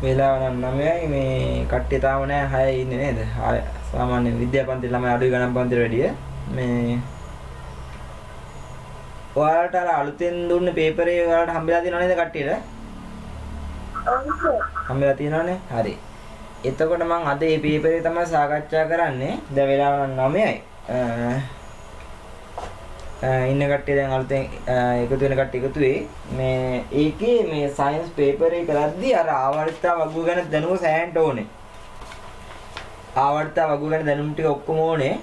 වෙලාව නම් 9යි මේ කට්ටිය තාම නැහැ 6 ඉන්නේ නේද? සාමාන්‍ය විද්‍යාපන්ති ළමයි අඩුයි ගණන් පන්තිට වැඩිය. මේ ඔයාලට අර අලුතෙන් දුන්න පේපරේ ඔයාලට හම්බෙලා තියෙනව නේද කට්ටියට? හම්බෙලා තියෙනවනේ. හරි. එතකොට මම අද මේ පේපරේ තමයි සාකච්ඡා කරන්නේ. දැන් වෙලාව නම් 9යි. ඉන්න කට්ටිය දැන් අලුතෙන් එකතු වෙන කට්ටිය එකතු වෙයි. මේ ඒකේ මේ සයන්ස් පේපර් එක කරද්දී අර ආවර්තිතා වගුව ගැන දැනුම සෑහෙන්න ඕනේ. ආවර්තිතා වගුව ගැන දැනුම් ටික ඔක්කොම ඕනේ.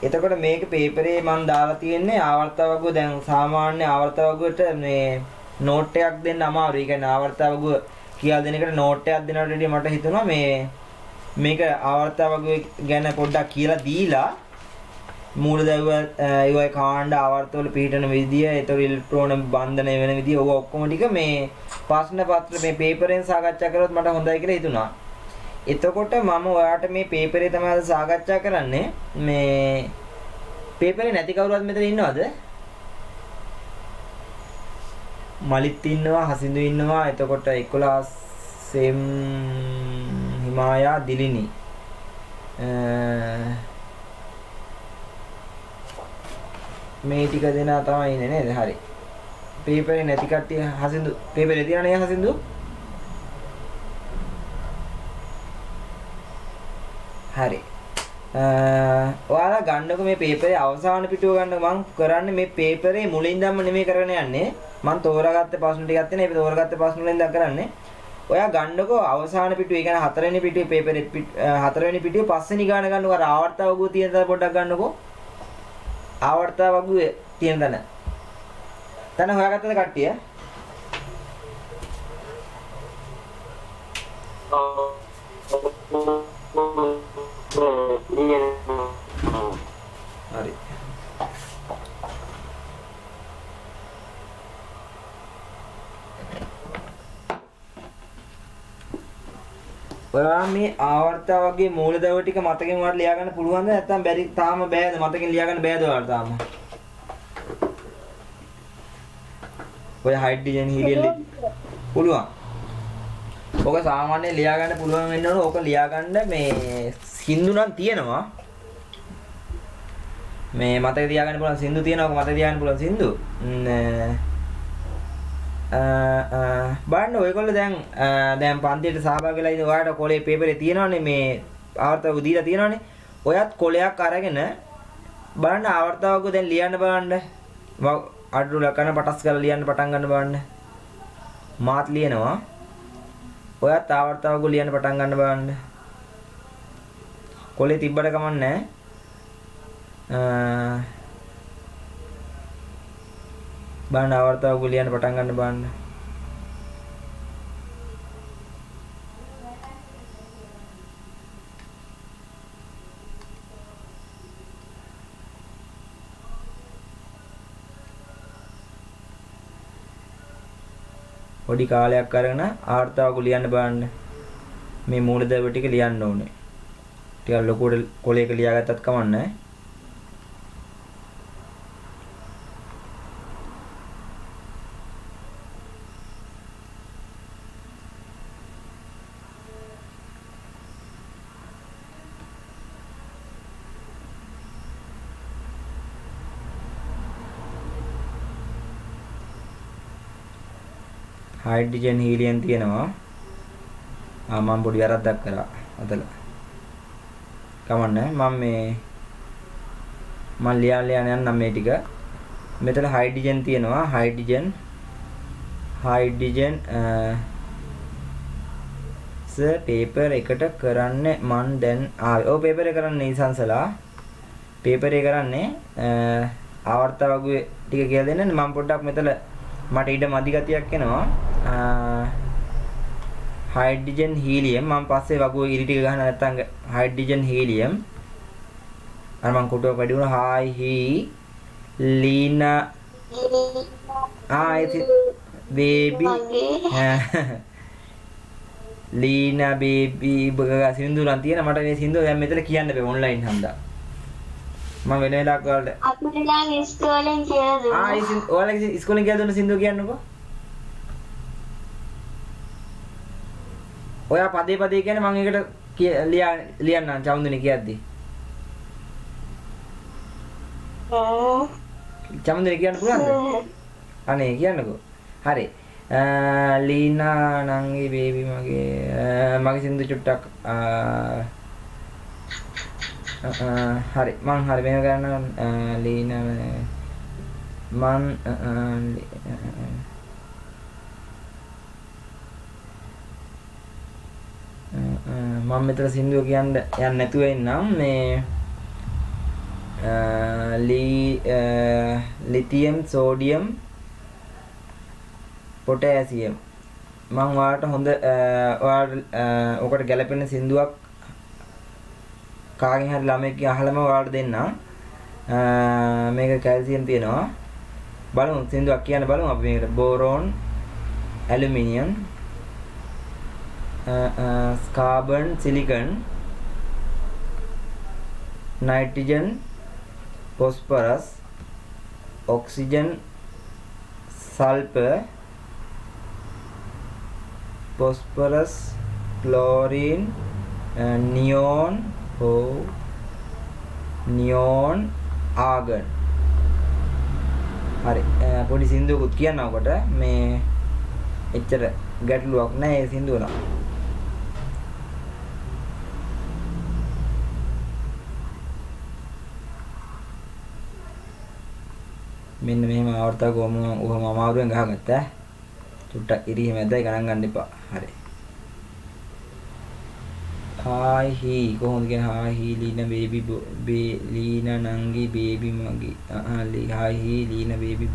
එතකොට මේක පේපරේ මම දාලා තියෙන්නේ ආවර්තිතා වගුව දැන් සාමාන්‍ය ආවර්තිතා වගුවට මේ නෝට් එකක් දෙන්න අමාරුයි. ඒ කියන්නේ ආවර්තිතා වගුව කියලා දෙන එකට නෝට් එකක් දෙනවට වඩා මට හිතුණා මේක ආවර්තිතා වගුව ගැන පොඩ්ඩක් කියලා දීලා මූලදැව ඒවයි කාණ්ඩ ආවර්තවල පිහිටන විදිය, ඒතර ඉලෙක්ට්‍රෝන බන්ධනය වෙන විදිය ඔය ඔක්කොම ටික මේ ප්‍රශ්න පත්‍ර මේ පේපරෙන් සාකච්ඡා කරොත් මට හොඳයි කියලා හිතුණා. එතකොට මම ඔයාට මේ පේපරේ තමයි අද සාකච්ඡා කරන්නේ. මේ පේපරේ නැති කවුරුවත් මෙතන ඉන්නවද? මලිත් ඉන්නවා, හසිඳු ඉන්නවා. එතකොට 11 සෙම් මායා දිලිනි මේ ටික දෙනා තමයි ඉන්නේ නේද? හරි. පේපරේ නැති කට්ටිය හසින්දු පේපරේ තියනනේ හසින්දු. හරි. ඔයාලා ගන්නකො මේ පේපරේ අවසාන පිටුව ගන්න මම කරන්නේ මේ පේපරේ මුලින් ඉඳන්ම නෙමෙයි කරගෙන යන්නේ. මම තෝරාගත්ත ප්‍රශ්න ටිකක් තියෙනවා. ඒ තෝරාගත්ත ප්‍රශ්න වලින් ඉඳන් කරන්නේ. ඔයා ගන්නකො අවසාන පිටුවේ කියන්නේ හතරවෙනි පිටුවේ පේපරේ හතරවෙනි පිටුවේ පස්වෙනි ගාන ගන්නකො අර ආවර්ත වගුව තියෙන තැන පොඩ්ඩක් ගන්නකො. ආවර්ත වගුවේ තියෙන තැන. තැන හොයාගත්තද කට්ටිය? හරි. ඔයා මේ ආවර්ත වගේ මූලද්‍රව්‍ය ටික මතකෙන් වල ලියා ගන්න පුළුවන්ද නැත්නම් බැරි තාම බෑද මතකෙන් ලියා ගන්න බෑද ඔයාලට තාම? ඔය හයිඩ්‍රජන් හීලියම් පුළුවන්. ඔක සාමාන්‍යයෙන් ලියා ගන්න පුළුවන් වෙන්න ඕන. ඕක ලියා ගන්න මේ සින්දු නම් තියෙනවා. මේ මතක තියාගන්න පුළුවන් සින්දු තියෙනවා. ඔක මතක තියාගන්න පුළුවන් සින්දු. බලන්න ඔයගොල්ලෝ දැන් පන්තියට සහභාගී වෙලා ඉතින් ඔයාලට කොලේ පේපරේ තියෙනවනේ මේ ආවර්තවක දීලා තියෙනවනේ. ඔයත් කොලයක් අරගෙන බලන්න ආවර්තවක දැන් ලියන්න බලන්න. අඩු ලකන පටස් කරලා ලියන්න පටන් ගන්න බලන්න. මාත් ලියනවා. ඔයත් ආවර්තවක ලියන්න පටන් ගන්න බලන්න. කොලේ තිබ්බට කමන්නේ නැහැ. බලන්න ආවර්තවක ලියන්න පටන් ගන්න බලන්න. පොඩි කාලයක් අරගෙන ආවර්තවක ලියන්න බලන්න. මේ මූලද්‍රව්‍ය ටික ලියන්න ඕනේ. ටිකක් ලොකුවට කොලයක ලියාගත්තත් කමක් නැහැ. හයිඩ්‍රජන් හීලියම් තියෙනවා. මම පොඩි වැරද්දක් කරා අතල. කමන්නේ මම ලියන්න යන්නම් මේ ටික. මෙතන හයිඩ්‍රජන් තියෙනවා. හයිඩ්‍රජන් පේපර් එකට කරන්නේ මන් දැන් ආවේ. ඔව් පේපර් එක කරන්නේ ඉසන්සලා. පේපර් එක කරන්නේ ආවර්ත වගේ ටික කියලා දෙන්න. මම පොඩ්ඩක් මෙතන මට ඊට මදි ගතියක් එනවා. හයිඩ්‍රජන් හීලියම් මම පස්සේ වගුවේ ඉරි ටික ගහන නැත්තම් හයිඩ්‍රජන් හීලියම් අර මම කුටුව වැඩි වුණා හායි හී ලීනා ආයිති බේබි ලීනා බේබි බගා සින්දුලන් තියෙන මට මේ සින්දුව දැන් මෙතන කියන්න බෑ ඔන්ලයින් හන්දා මම වෙන වෙලාවක වලට අපිට නම් ඉස්කෝලෙන් කියලා දුන්නා. ඔයාලගේ ඉස්කෝලෙන් කියලා දුන්න සින්දුව කියන්නකෝ. ඔයා පදේ පදේ කියන්නේ මම ඒකට ලියන්නම් චමුන්දුනේ කියද්දි. චමුන්දුනේ කියන්න පුළුවන්ද? අනේ කියන්නකෝ. හරි. ලීනා නංගි බේබි මගේ සින්දු චුට්ටක් හරි මං හරි මේක ගන්න ලීනා මං මම මෙතන සින්දුව කියන්න යන්නේ නැතුව ඉන්නම් මේ ලිතියම් සෝඩියම් පොටෑසියම් මම ඔයාලට හොඳ ඔයාලට ඔකට ගැලපෙන සින්දුවක් කාගෙන් හරි ළමයෙක්ගෙන් අහලම ඔයාලට දෙන්නම් මේක කැල්සියම් තියෙනවා බලමු සින්දුවක් කියන්න බලමු අපි මේකට boron aluminium carbon silicon nitrogen phosphorus oxygen sulfur phosphorus chlorine neon neon argon. හරි. පොඩි සින්දුවකුත් කියන්නකොට මේ එච්චර ගැටලුවක් නැහැ ඒ සින්දුව නම්. මෙන්න මෙහෙම ආවර්තක ඔහොම අමාරුවෙන් ගහගත්තා. චුට්ටක් ඉරි මැදයි ගණන් ගන්න එපා. හරි. හායි හී කොහොමද කියන්නේ හායි හී ලීන බේබි ලීන නංගි බේබි මගේ හායි හී ලීන බේබි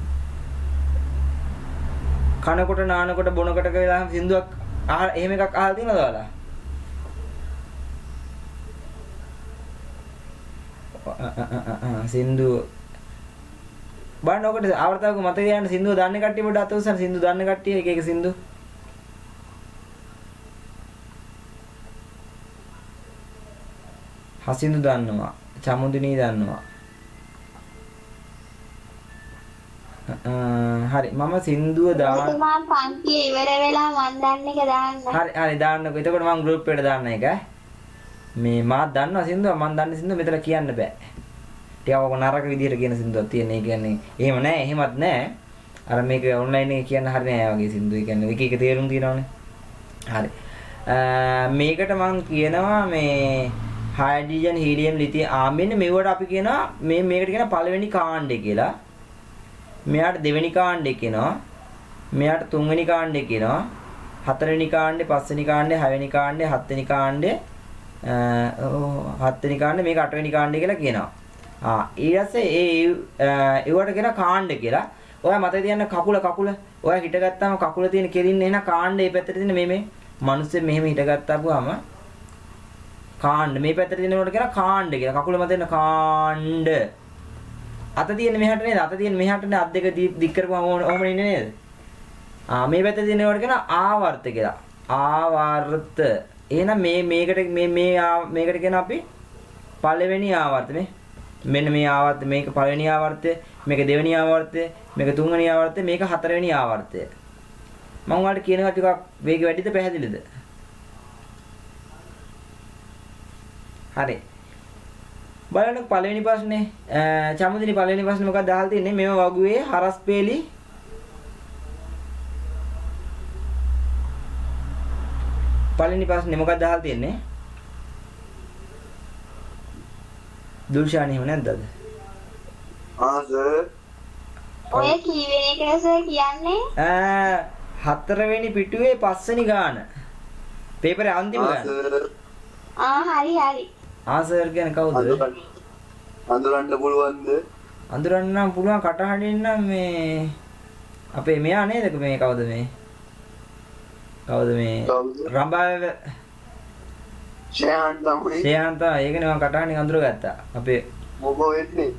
කනකොට නානකොට බොනකොට කියලා සින්දුවක් එහෙම එකක් අහලා තියෙනවද ඔයාලා? සින්දු බලන්න ඔකට ආවර්තක මතක තියාගන්න සින්දුව දන්නේ කට්ටිය පොඩ්ඩක් අත උස්සන්න සින්දු දන්නේ කට්ටිය එක එක සින්දු හසින්දු දන්නවා චමුදිනී දන්නවා හරි මම සින්දුව දාන්න මම පන්තිය ඉවර වෙලා මන් දන්න එක දාන්න. හරි දාන්නකො. එතකොට මම ගෲප් එකට දාන්න එක. මේ මාත් දන්නවා සින්දුව මම දන්න සින්දුව මෙතන කියන්න බෑ. ටිකක් ඔක නරක විදියට කියන සින්දුවක් තියෙන. ඒ කියන්නේ එහෙම නෑ එහෙමත් නෑ. අර මේක ඔන්ලයින් එකේ කියන්න හරිය නෑ වගේ සින්දු. ඒ කියන්නේ එක එක තේරුම් තියෙනවනේ. හරි. මේකට මම කියනවා මේ හයිඩ්‍රජන් හීලියම් ලිතියම් මෙන්න මේවට අපි කියනවා මේකට කියනවා පළවෙනි කාණ්ඩය කියලා. මෙයාට දෙවෙනි කාණ්ඩය කියනවා. මෙයාට තුන්වෙනි කාණ්ඩය කියනවා. හතරවෙනි කාණ්ඩය, පස්වෙනි කාණ්ඩය, හයවෙනි කාණ්ඩය, හත්වෙනි කාණ්ඩය, හත්වෙනි කාණ්ඩය මේක අටවෙනි කාණ්ඩය කියලා කියනවා. ඊට පස්සේ ඒවට කියන කාණ්ඩ කියලා. ඔයා මතක තියන්න කකුල ඔයා හිටගත්තාම කකුල තියෙන කෙලින්නේ එහෙනම් කාණ්ඩේ පැත්තට තියෙන මේ මිනිස්සු මෙහෙම හිටගත්තාම කාණ්ඩ මේ පැත්තට තියෙනකොට කියන කාණ්ඩ කියලා. කකුල මත තියෙන කාණ්ඩ. අත තියෙන මෙහාට නේද? අත තියෙන මෙහාටනේ අත් දෙක දික් කරපුවම ඔහොම ඉන්නේ නේද? මේ පැත්තට තියෙනකොට කියන ආවර්ත කියලා. ආවර්ත. එහෙනම් මේකට කියන අපි පළවෙනි ආවර්තනේ. මෙන්න මේ ආවර්තය මේක පළවෙනි ආවර්තය මේක දෙවෙනි ආවර්තය මේක තුන්වෙනි ආවර්තය මේක හතරවෙනි ආවර්තය මම ඔයාලට කියනවා ටිකක් වේගය වැඩිද පැහැදිලිද හරි බලන්න පළවෙනි ප්‍රශ්නේ චමුදිනී පළවෙනි ප්‍රශ්නේ මොකක්ද අහලා තියෙන්නේ මේව වගුවේ හරස් පෙලි පළවෙනි ප්‍රශ්නේ මොකක්ද අහලා තියෙන්නේ දුල්ෂානි එහෙම නැද්ද අද? සර්. ඔය කීවෙනි එකද සර් කියන්නේ? හතරවෙනි පිටුවේ පස්වෙනි ගාන. පේපරේ අන්තිම ගාන. හරි. සර් කියන්නේ කවුද? අඳුරන්න පුළුවන්ද? අඳුරන්න නම් පුළුවන් කටහඬින් නම් මේ අපේ මෙයා නේද මේ කවුද මේ? රම්බාව ෂයන් තමයි. ඒකනේ මම කටහඬින් අඳුරගත්තා. අපේ මොකෝ වෙන්නේ?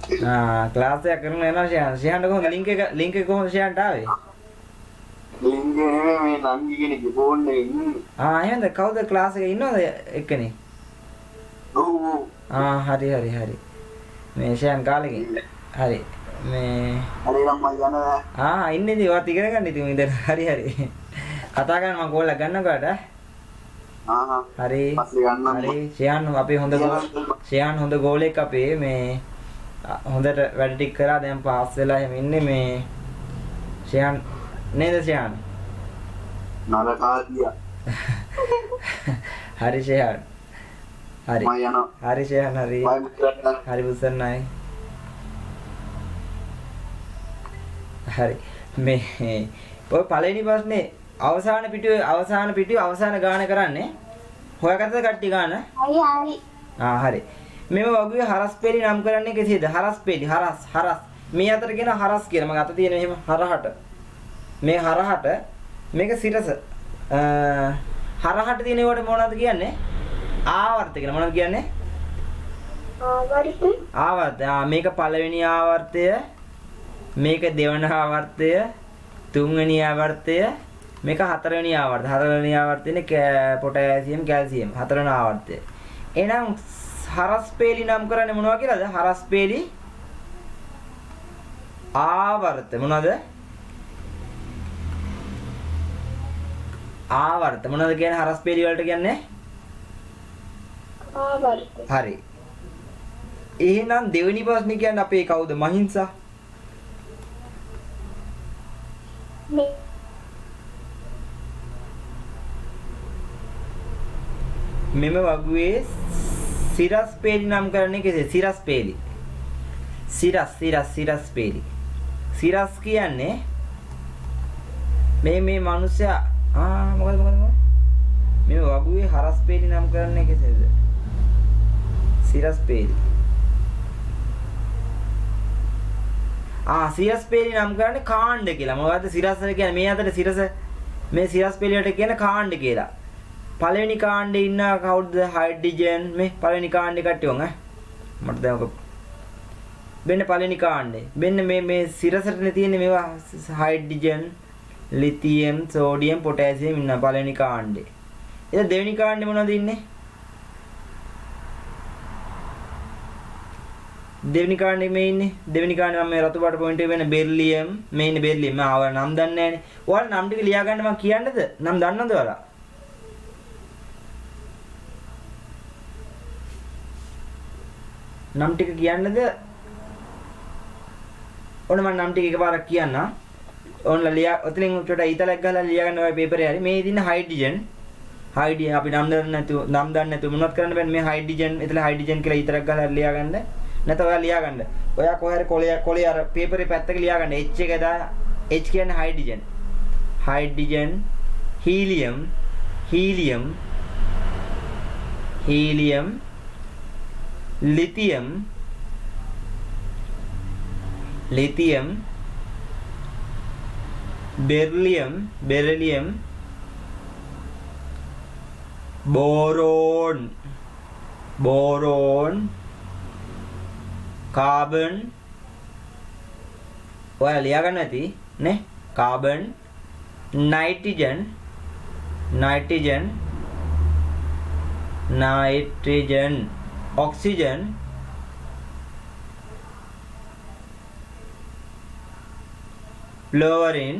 ක්ලාස් එක කරන යනවා ෂයන්ට කොහොමද ලින්ක් එක කොහොමද ෂයන්ට ආවේ? ලින්ක් එක මේ නංගි කෙනෙක්ගේ ෆෝන් එකේ ඉන්නේ. එහෙනම් කවුද ක්ලාස් එකේ ඉන්නවද එක්කනේ? ඔව්. හරි. මේ ෂයන් කාලෙකින්. හරි. මේ හරි නම් මම යනවා. ඉන්නේදී ඔයත් ඉගෙන ගන්න ඉතින් ඉතින් හරි. කතා කරන්න මම කෝල් එක ගන්නකොට හරි ෂයන් අපේ හොඳ ගෝලෙක් අපේ මේ හොඳට වැඩ ටික කරා දැන් පාස් වෙලා එහෙම ඉන්නේ මේ ෂයන් නේද ෂයන් නරකාදියා හරි ෂයන් හරි මම යනවා හරි ෂයන් හරි බුස්සන්නයි හරි මේ ඔය පළවෙනි ප්‍රශ්නේ අවසාන පිටුවේ අවසාන ගාන කරන්නේ හොයාගත්තද කට්ටිය ගාන? හරි. හරි. මේව වගුවේ හරස් පෙලි නම් කරන්නේ කෙසේද? හරස් පෙලි හරස්. මේ අතර කියන හරස් කියලා. මම අත තියෙන එහෙම හරහට. මේ හරහට මේක සිරස. හරහට තියෙන ඒවට මොනවද කියන්නේ? ආවර්ත කියලා. මොනවද කියන්නේ? ආවර්ත. මේක පළවෙනි ආවර්තය. මේක දෙවන ආවර්තය. තුන්වෙනි ආවර්තය. මේක හතරවෙනි ආවර්තය. හතරවෙනි ආවර්තයනේ පොටෑසියම් කැල්සියම් හතරවෙනි ආවර්තය. එහෙනම් හරස්පේලි නම් කරන්නේ මොනවා කියලාද? හරස්පේලි ආවර්ත මොනවද? ආවර්ත මොනවද කියන්නේ හරස්පේලි වලට කියන්නේ? ආවර්ත. හරි. එහෙනම් දෙවෙනි ප්‍රශ්නේ කියන්නේ අපේ කවුද? මහින්සා. මෙම වගුවේ සිරස් පේලි නම් කරන්නේ කෙසේ? සිරස් පේලි. සිරස් පේලි. සිරස් කියන්නේ මේ මිනිස්සයා මොකද මේ වගුවේ හරස් පේලි නම් කරන්නේ කෙසේද? සිරස් පේලි. සිරස් පේලි නම් කරන්නේ කාණ්ඩ කියලා. මොකද්ද සිරස් කියන්නේ? මේ අතර සිරස මේ සිරස් පේලියට කියන කාණ්ඩ කියලා. පළවෙනි කාණ්ඩේ ඉන්න කවුද? හයිඩ්‍රජන්. මේ පළවෙනි කාණ්ඩේ කට්ටියෝන් මට දැන් ඔක වෙන්නේ පළවෙනි කාණ්ඩේ. මෙන්න මේ සිරසටනේ තියෙන්නේ මේවා හයිඩ්‍රජන්, ලිතියම්, සෝඩියම්, පොටෑසියම් ඉන්න පළවෙනි කාණ්ඩේ. එතන දෙවෙනි කාණ්ඩේ මොනවද ඉන්නේ? දෙවෙනි කාණ්ඩේ මේ ඉන්නේ. දෙවෙනි කාණ්ඩේ මම මේ රතු පාට පොයින්ට් එක වෙන බෙරිලියම්, මේ ඉන්නේ බෙරිලියම්. මම ආව නම් දන්නේ නැහනේ. ඔයාලා නම් ටික ලියා ගන්න මම කියන්නද? නම් දන්නවද ඔයාලා? නම් ටික කියන්නද? ඔන්න මම නම් ටික එකපාරක් කියන්නම්. ඔන්න ලියා ඔතනින් උඩට ඊතලක් ගහලා ලියා ගන්න ඔය පේපරේ හරි. මේ ඉදින්න හයිඩ්‍රජන්. හයිඩ්‍රජන් අපි නම් දන්නේ නැතුව මොනවද කරන්න බෑ. මේ හයිඩ්‍රජන් එතන හයිඩ්‍රජන් කියලා ඊතරක් ගහලා ලියා ගන්න. නැත්නම් ඔයා ලියා ගන්න. ඔයා කොහේ හරි කොලේ අර පේපරේ පැත්තක ලියා ගන්න. H එක දාලා H කියන්නේ hydrogen. Hydrogen, helium, lithium, beryllium, boron, carbon. ඔයාලා ලියා ගන්න ඇති නේ? කාබන්, නයිට්‍රජන්, ඔක්සිජන්, ෆ්ලෝරින්,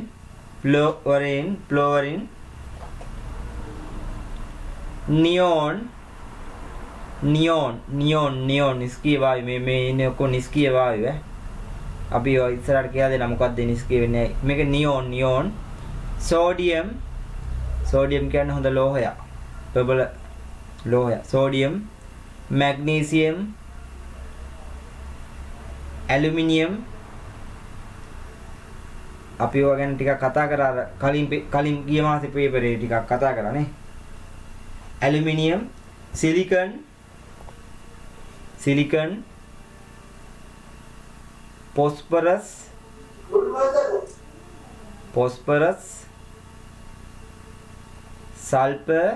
නියෝන් නිස්කීය වායු. මේ ඉන්නේ ඔක්කොම නිස්කීය වායු අපි ඔය ඉස්සරහට කියලා දෙන්න මොකක්ද නිස්කීය වෙන්නේ. මේක නියෝන්. සෝඩියම් කියන්නේ හොඳ ලෝහයක්. ප්‍රබල ලෝහයක්. Sodium, magnesium, aluminium. අපි ඔය ගැන ටිකක් කතා කරා කලින් ගිය මාසේ පේපරේ ටිකක් කතා කරා නේ. Aluminium, silicon, phosphorus, sulfur,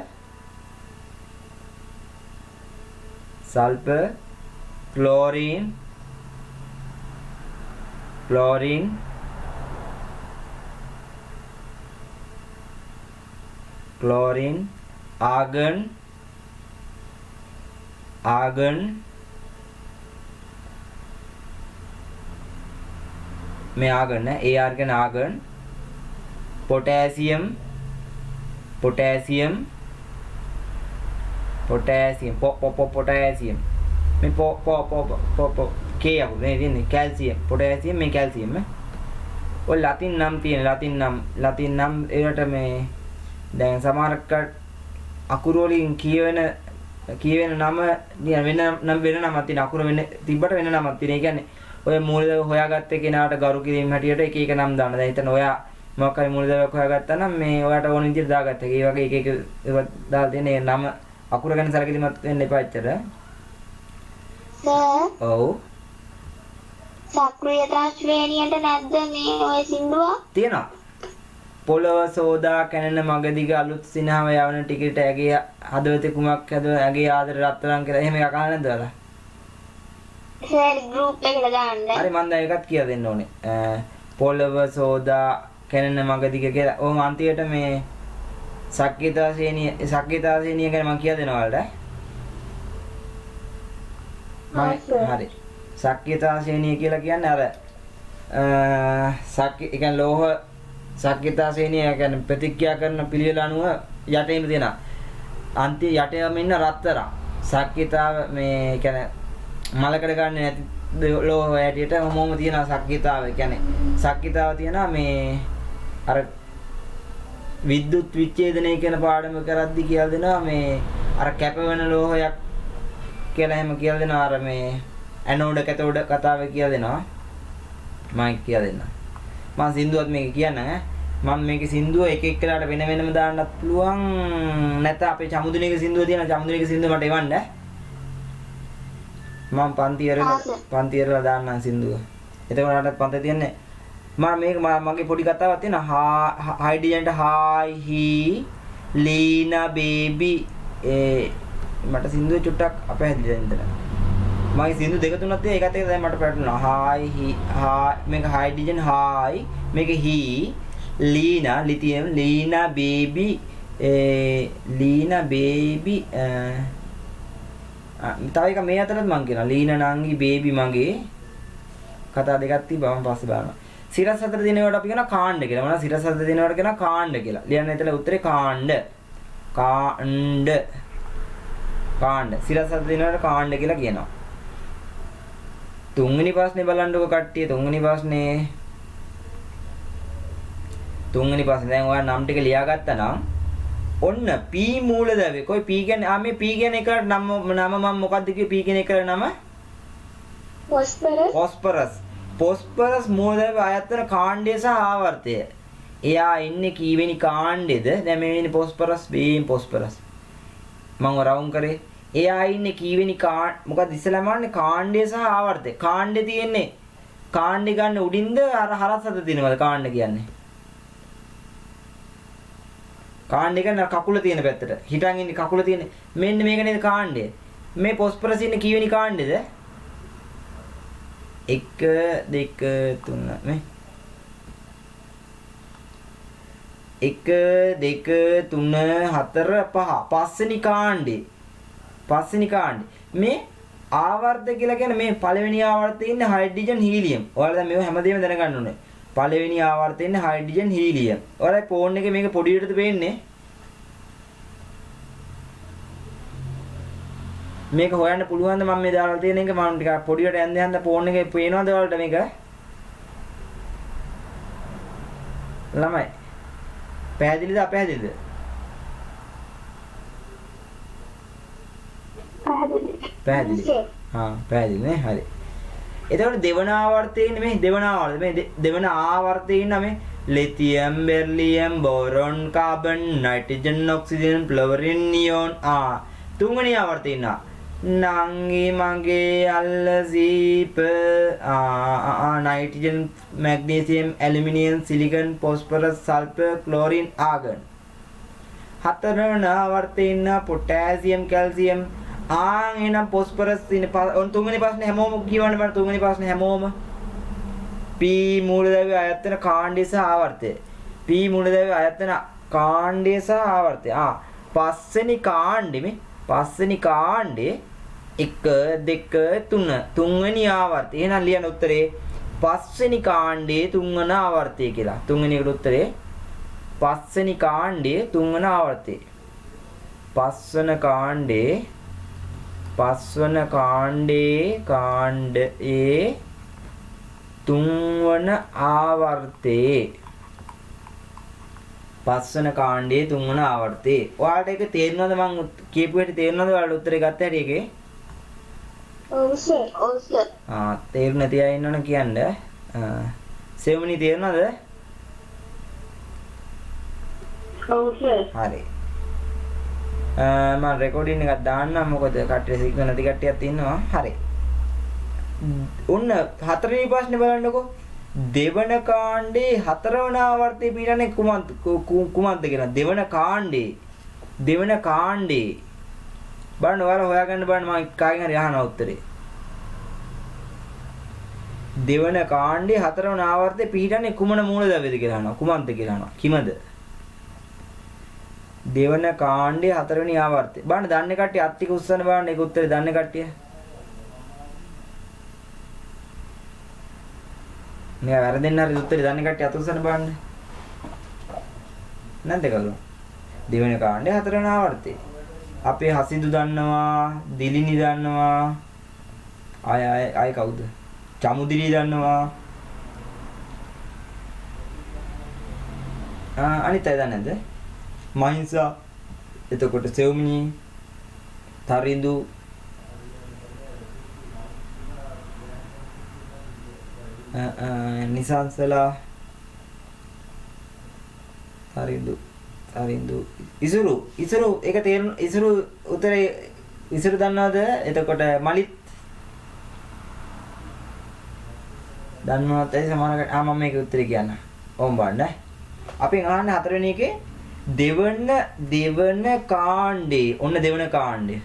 chlorine, argon, में आर्गन है AR के आर्गन पोटेशियम में के अब नहीं कैल्शियम पोटेशियम में कैल्शियम है और लातिन नाम एरट में දැන් සමහරක් අකුරු වලින් කියවෙන නම වෙන නමක් තියෙන අකුරු වෙන තිබ්බට වෙන නමක් තියෙන. ඒ කියන්නේ ඔය මූලදේව හොයාගත්තේ කෙනාට ගරු කිරීම හැටියට එක එක නම් දාන්න. දැන් හිතන්න ඔයා මොකක් හරි මූලදේවයක් හොයාගත්තා නම් මේ ඔයාට ඕන විදිහට දාගත්තා. ඒ වගේ එක ඒවා දාලා තියෙන ඒ නම අකුර ගැන සැලකිලිමත් වෙන්න එපා ඇත්තට. ඔව්. සක්‍රියතා ශ්‍රේණියට නැද්ද මේ ඔය සින්දුව? තියෙනවා. පොළව සෝදා කැනෙන මගදිග අලුත් සිනහව යවන ටිකට ඇගේ හදවතේ කුමක් ඇගේ ආදර රත්තරන් කියලා එහෙම එකක් අහලා නැද්ද ඔයාලා? සර් ගෲප් එකට දාන්න. හරි මම දැන් එකක් කියලා දෙන්න ඕනේ. පොළව සෝදා කැනෙන මගදිග කියලා. ඔහොම අන්තිමට මේ සක්‍රියතා ශ්‍රේණිය ගැන මම කියලා දෙනවා ඔයාලට. හරි. සක්‍රියතා ශ්‍රේණිය කියලා කියන්නේ අර ඒ කියන්නේ ලෝහ සක්‍රියතා ශ්‍රේණිය කියන්නේ ප්‍රතික්‍රියා කරන පිළිවෙල අනුව යටේම තියෙන අන්තිම යටේම ඉන්න රත්තරන් සක්කිතාව මේ කියන්නේ මලකඩ ගන්න නැති ලෝහ හැටියට මොමම තියෙනවා සක්කිතාව. කියන්නේ සක්කිතාව තියෙනවා මේ අර විද්‍යුත් විච්ඡේදනය කියන පාඩම කරද්දි කියලා දෙනවා මේ අර කැපවෙන ලෝහයක් කියලා එහෙම කියලා දෙනවා. අර මේ ඇනෝඩ කැතෝඩ කතාව කියලා දෙනවා. මම කියලා දෙන්නම්. මම සින්දුවත් මේක කියන්නම් මම මේකේ සින්දුව එක එක්කලාට වෙන වෙනම දාන්නත් පුළුවන්. නැත්නම් අපේ චමුදුනේක සින්දුව තියෙනවා. චමුදුනේක සින්දුව මට එවන්න. මම පන්ති වල දාන්නම් සින්දුව. එතකොට මට පන්ති තියන්නේ මම මේක මගේ පොඩි කතාවක් තියෙනවා. හයිඩියන්ට හායි හී ලීනා බේබි මට සින්දුව චුට්ටක් අපහැදිලා ඉඳලා. මගේ සින්දු දෙක තුනක් තියෙනවා. ඒකත් එක දැන් මට පැටලුණා. හායි හී මේක හයිඩියන් හායි මේක හී ලීනා ලිතියම් ලීනා බේබි ලීනා බේබි තව එක මේ අතරත් මං කියනවා ලීනා නංගි බේබි මගේ කතා දෙකක් තිබ්බා මම පස්සේ බලනවා. සිරස් හතර දිනේකට අපි කියනවා කාණ්ඩ කියලා. මොනවා සිරස් හතර දිනේකට කියනවා කාණ්ඩ කියලා. ලියන්න එතන උත්තරේ කාණ්ඩ. කාණ්ඩ. කාණ්ඩ. සිරස් හතර දිනේකට කාණ්ඩ කියලා කියනවා. තුන්වෙනි ප්‍රශ්නේ බලන්නකෝ කට්ටිය. තුන්වෙනි ප්‍රශ්නේ දැන් ඔයා නම් ටික ලියාගත්තා නම් ඔන්න P මූලද්‍රව්‍ය. කොයි P කියන්නේ මේ P කියන්නේ එකට නම මම මොකක්ද කිව්වේ P කියන එකට නම? ෆොස්ෆරස් මූලද්‍රව්‍ය ආයතන කාණ්ඩය සහ ආවර්තය. එයා ඉන්නේ කීවෙනි කාණ්ඩෙද? දැන් මේ වෙන්නේ ෆොස්ෆරස් B ෆොස්ෆරස්. මම රවුම් කරේ. එයා ඉන්නේ කීවෙනි මොකක්ද ඉස්සෙල්ලාම වන්නේ කාණ්ඩය සහ ආවර්තය. කාණ්ඩේ තියෙන්නේ කාණ්ඩේ ගන්න උඩින්ද අර හරස් හත දිනවද කාණ්ඩ කියන්නේ? කාණ්ඩේ කියන්නේ කකුල තියෙන පැත්තට. හිටන් ඉන්නේ කකුල තියෙන. මෙන්න මේක නේද කාණ්ඩය. මේ ෆොස්ෆරස් ඉන්නේ කීවෙනි කාණ්ඩෙද? 1 2 3 මේ 1 2 3 4 5 පස්වෙනි කාණ්ඩේ. මේ ආවර්ත කියලා කියන්නේ මේ පළවෙනි ආවර්තයේ ඉන්නේ හයිඩ්‍රජන් හීලියම්. ඔයාලා දැන් මේව හැමදේම දැනගන්න ඕනේ. පළවෙනි ආවර්තයේ ඉන්නේ හයිඩ්‍රජන් හීලියම්. ඔයාලා ෆෝන් එකේ මේක පොඩි විදිහට පේන්නේ. මේක හොයන්න පුළුවන්ද මම මේ දාලා තියෙන එක මම ටිකක් පොඩියට යන්න ෆෝන් එකේ පේනවද ඔයාලට මේක? ළමයි. පැහැදිලිද අපැහැදිලිද? පැහැදිලි. පැහැදිලි නේ. හරි. එතකොට දෙවන ආවර්තයේ ඉන්නේ මේ දෙවන ආවර්තයේ ඉන්න මේ lithium beryllium boron carbon nitrogen oxygen fluorine neon තුන්වෙනි ආවර්තයේ ඉන්න නංගි මගේ අල්ල සීප nitrogen magnesium aluminium silicon phosphorus sulphur chlorine argon. හතරවන ආවර්තයේ ඉන්න පොටෑසියම් කැල්සියම් එහෙනම් ෆොස්ෆරස් ඉන්නේ තුන්වෙනි ප්‍රශ්නේ හැමෝම කියවන්න බෑ. තුන්වෙනි ප්‍රශ්නේ හැමෝම P මූලද්‍රව්‍ය ආයතන කාණ්ඩය සහ ආවර්තය. P මූලද්‍රව්‍ය ආයතන කාණ්ඩය සහ ආවර්තය. පස්වෙනි කාණ්ඩේ 1 2 3 තුන්වෙනි ආවර්තය. එහෙනම් ලියන්න උත්තරේ පස්වෙනි කාණ්ඩේ තුන්වන ආවර්තය කියලා. තුන්වෙනි එකට උත්තරේ පස්වෙනි කාණ්ඩේ තුන්වන ආවර්තය. පස්වන කාණ්ඩේ තුන්වන ආවර්තයේ. පස්වන කාණ්ඩයේ තුන්වන ආවර්තයේ. ඔයාලට ඒක තේරෙනවද මං කියපු හැටි තේරෙනවද ඔයාලට උත්තරේ ගත්ත හැටි එකේ? ඔව් සර්. තේරුණ නැති අය ඉන්නවනේ කියන්න. සෙවණි තේරෙනවද? ඔව් සර්. හරි. මම රෙකෝඩින් එකක් දාන්නම් මොකද කට්ටිය සිග්නල් නැති කට්ටියක් ඉන්නවා. හරි. ඔන්න හතරවෙනි ප්‍රශ්නේ බලන්නකෝ. දෙවන කාණ්ඩේ හතරවන ආවර්තයේ පිටන්නේ කුමක්ද කියලා. දෙවන කාණ්ඩේ බලන්න ඔයාලා හොයාගන්න බලන්න මම කාගෙන් හරි අහනවා උත්තරේ. දෙවන කාණ්ඩේ හතරවන ආවර්තයේ පිටන්නේ කුමන මූලද්‍රව්‍යද කියලා අහනවා. කුමක්ද කියලා අහනවා. කිමද? දෙවන කාණ්ඩේ හතරවෙනි ආවර්තය. බලන්න දන්නේ කට්ටිය අත් ටික උස්සන බලන්න ඒක උත්තරේ දන්නේ කට්ටිය. මෙයා වැරදෙන්න හරි උත්තරේ දන්නේ කට්ටිය අත උස්සන බලන්න. නැද්ද කලු? දෙවන කාණ්ඩේ හතරවෙනි ආවර්තය. අපේ හසිදු දන්නවා, දිලිනි දන්නවා. ආය කවුද? චමුදිලි දන්නවා. අනිත් අය දන්නේ නැද්ද? මහින්සා. එතකොට සෙව්මිනි, තරිඳු, නිසංසලා, තරිඳු ඉසුරු ඒක තේරුම් ඉසුරු උතරේ ඉසුරු දන්නවද? එතකොට මලිත් දන්නවත් ඇයි සමහර මම මේකේ උත්තරේ කියන්න. ඕම් බලන්න. අපි අහන්නේ හතරවෙනි එකේ දෙවන කාණ්ඩේ. ඔන්න දෙවන කාණ්ඩේ.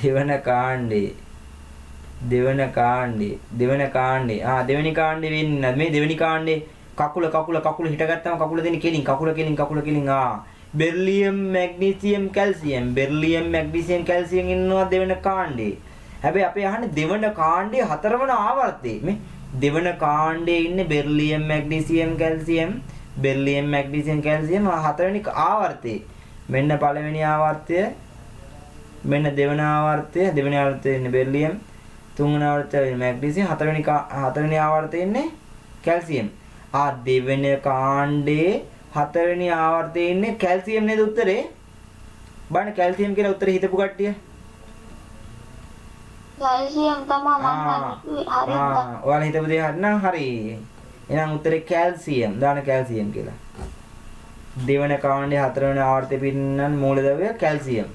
දෙවන කාණ්ඩේ. දෙවනි කාණ්ඩේ වෙන්නේ මේ දෙවෙනි කාණ්ඩේ කකුල හිටගත්තම කකුල දෙන්නේ කෙලින් කකුල බෙරිලියම් මැග්නීසියම් කැල්සියම් ඉන්නවා දෙවන කාණ්ඩේ. හැබැයි අපි අහන්නේ දෙවන කාණ්ඩේ හතරවන ආවර්තයේ මේ දෙවන කාණ්ඩේ ඉන්නේ බෙරිලියම් මැග්නීසියම් කැල්සියම් හතරවෙනි ආවර්තයේ. මෙන්න පළවෙනි ආවර්තය, මෙන්න දෙවන ආවර්තය ඉන්නේ බෙරිලියම්, තුන්වෙනි ආවර්තය මැග්නීසියම්, හතරවෙනි ආවර්තය ඉන්නේ කැල්සියම්. දෙවෙනි කාණ්ඩේ හතරවෙනි ආවර්තයේ ඉන්නේ කැල්සියම් නේද උත්තරේ? බලන්න කැල්සියම් කියලා උත්තරේ හිතපු කට්ටිය. කැල්සියම් තමයි මම හරියට. ඔයාලා හිතපු දේ හරිනම් හරි. එහෙනම් උත්තරේ කැල්සියම්. දාන්න කැල්සියම් කියලා. දෙවන කාණ්ඩේ හතරවෙනි ආවර්තයේ පින්නන මූලද්‍රව්‍ය කැල්සියම්.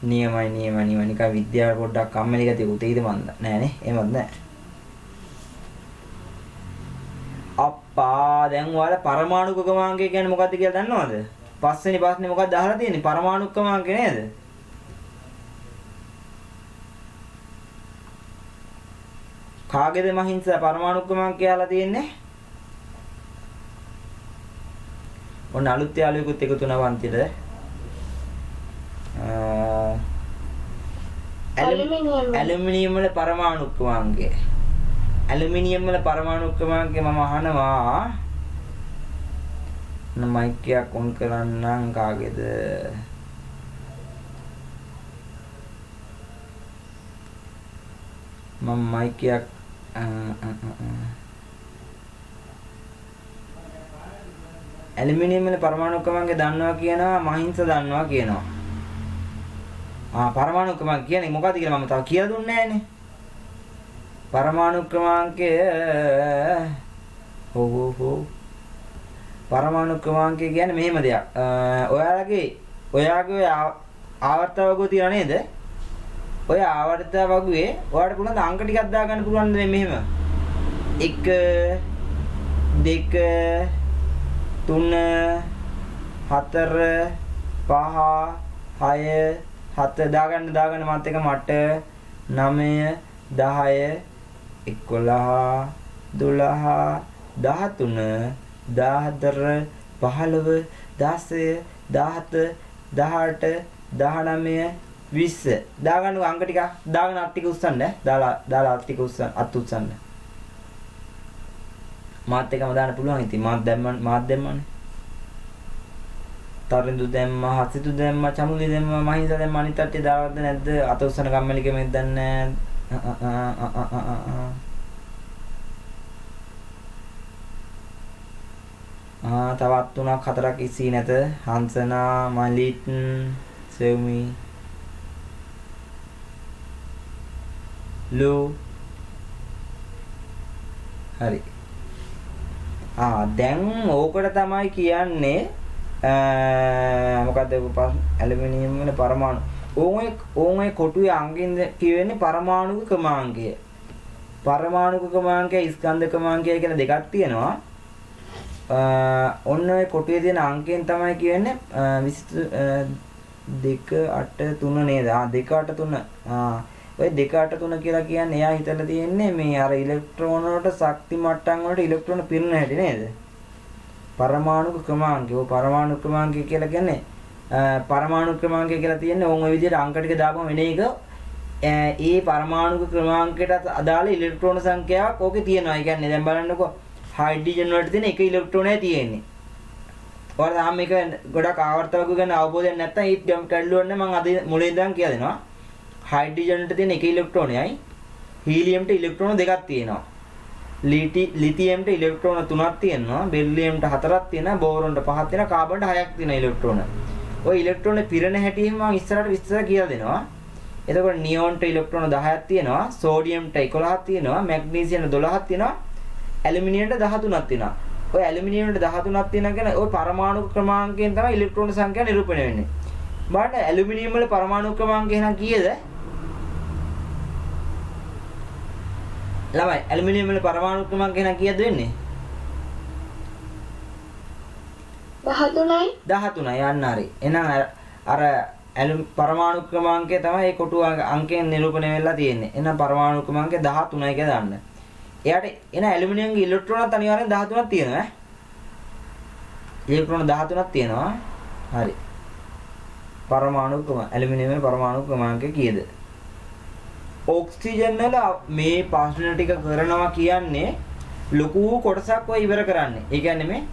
නියමයි නිකන් විද්‍යාව පොඩ්ඩක් කම්මැලි ගතිය උතේද මන්ද නෑනේ එහෙමත් නෑ අප්පා දැන් ඔයාලා පරමාණු ක්‍රමාංකය කියන්නේ මොකක්ද කියලා දන්නවද? පස්වෙනි ප්‍රශ්නේ මොකක්ද අහලා තියෙන්නේ? පරමාණු ක්‍රමාංකය නේද? කාගේද මහින්සා පරමාණු ක්‍රමාංකය අහලා තියෙන්නේ? ඔන්න අලුත් යාළුවෙකුත් එකතු වෙනවා පන්තිට. ඇලුමිනියම් වල පරමාණු ක්‍රමාංකය. ඇලුමිනියම් වල පරමාණු ක්‍රමාංකය මම අහනවා. මයික් එකක් ඔන් කරන්නම් කාගේද? මම මයික් එකක් ඇලුමිනියම් වල පරමාණු ක්‍රමාංකය දන්නවා කියනවා, මහින්ස දන්නවා කියනවා. පරමාණු ක්‍රමාංක කියන්නේ මොකක්ද කියලා මම තව කියලා දුන්නේ නැහනේ. පරමාණු ක්‍රමාංකය පරමාණු ක්‍රමාංකය කියන්නේ මෙහෙම දෙයක්. ඔයාගේ ආවර්ත වගුව තියන නේද? ඔය ආවර්ත වගුවේ ඔයාලට පුළුවන් අංක ටිකක් දාගන්න පුළුවන් නේ මෙහෙම. 1 2 3 4 5 6 7 දාගන්න මාත් එක මට 9 10 11 12 13 14 15 16 17 18 19 20 දාගන්න අංක ටික දාගෙන අත් ටික උස්සන්න දාලා අත් ටික උස්සන්න මාත් එකම දාන්න පුළුවන් ඉතින් මාත් දැම්මනේ තරිඳු දැම්මා, හසිතු දැම්මා, චමුලි දැම්මා, මහින්ස දැම්මා, අනිත් අට්ටිය දාලාද නැද්ද? අත උස්සන කම්මැලි කෙනෙක් දන්නේ තවත් 3ක් 4ක් ඉසී නැත. හංසනා, මලිත්, සෙව්මි, ලු. හරි. දැන් ඕකට තමයි කියන්නේ මොකද්ද ඇලුමිනියම් වල පරමාණු. ඕන් ඔය කොටුවේ අංගෙන් කියවෙන්නේ පරමාණුක ක්‍රමාංකය. පරමාණුක ක්‍රමාංකය, ස්කන්ධ ක්‍රමාංකය කියලා දෙකක් තියෙනවා. ඔන්න ඔය කොටුවේ තියෙන අංකයෙන් තමයි කියන්නේ 2 8 3 නේද? 2 8 3. ඔය 2 8 3 කියලා කියන්නේ එයා හිතලා තියෙන්නේ මේ අර ඉලෙක්ට්‍රෝන වලට ශක්ති මට්ටම් වලට ඉලෙක්ට්‍රෝන පිරෙන හැටි නේද? පරමාණුක ක්‍රමාංකය. ඔය පරමාණු ක්‍රමාංකය කියලා කියන්නේ පරමාණු ක්‍රමාංකය කියලා තියෙන්නේ ඕන් ඔය විදිහට අංක ටික දාපුවම වෙන එක ඒ පරමාණු ක්‍රමාංකයට අදාළ ඉලෙක්ට්‍රෝන සංඛ්‍යාවක් ඕකේ තියෙනවා. ඒ කියන්නේ දැන් බලන්නකෝ හයිඩ්‍රජන් වලට තියෙන එක ඉලෙක්ට්‍රෝනයි තියෙන්නේ. ඔයාලා තාම මේක ගොඩක් ආවර්ත වර්ග ගැන අවබෝධයක් නැත්නම් ඒත් කැඩලුවන්නේ මම අද මුලින් ඉඳන් කියලා දෙනවා. හයිඩ්‍රජන්ට තියෙන එක ඉලෙක්ට්‍රෝනයයි හීලියම්ට ඉලෙක්ට්‍රෝන දෙකක් තියෙනවා. ලිතියම්ට ඉලෙක්ට්‍රෝන 3ක් තියෙනවා. බෙරිලියම්ට 4ක් තියෙනවා. බෝරොන්ට 5ක් තියෙනවා. කාබන්ට 6ක් තියෙනවා ඉලෙක්ට්‍රෝන. ඔය ඉලෙක්ට්‍රෝන පිරෙන හැටි මම ඉස්සරහට විස්තර කියලා දෙනවා. එතකොට නියෝන්ට ඉලෙක්ට්‍රෝන 10ක් තියෙනවා. සෝඩියම්ට 11ක් තියෙනවා. මැග්නීසියම්ට 12ක් තියෙනවා. ඇලුමිනියම්ට 13ක් තියෙනවා. ඔය ඇලුමිනියම්ට 13ක් තියෙනවා කියන්නේ ඔය පරමාණු ක්‍රමාංකයෙන් තමයි ඉලෙක්ට්‍රෝන සංඛ්‍යාව නිරූපණය වෙන්නේ. බලන්න ඇලුමිනියම් වල පරමාණු ක්‍රමාංකය එහෙනම් කීයද? ළමයි ඇලුමිනියම් වල පරමාණු ක්‍රමාංකය එහෙනම් කීයද වෙන්නේ? 13යි. 13යි යන්න හරි. එහෙනම් අර පරමාණු ක්‍රමාංකය තමයි ඒ කොටු අංකයෙන් නිරූපණය වෙලා තියෙන්නේ. එහෙනම් පරමාණු ක්‍රමාංකය 13යි කියලා දාන්න. එයාට එන ඇලුමිනියම්ගේ ඉලෙක්ට්‍රෝනත් අනිවාර්යෙන් 13ක් තියෙනවා ඈ. ඉලෙක්ට්‍රෝන 13ක් තියෙනවා. හරි. පරමාණු ක්‍රම ඇලුමිනියමේ පරමාණු ක්‍රමාංකය කීයද? ඔක්සිජන් වල මේ ප්‍රශ්න ටික කරනවා කියන්නේ ලොකු කොටසක් ඔය ඉවර කරන්නේ. ඒ කියන්නේ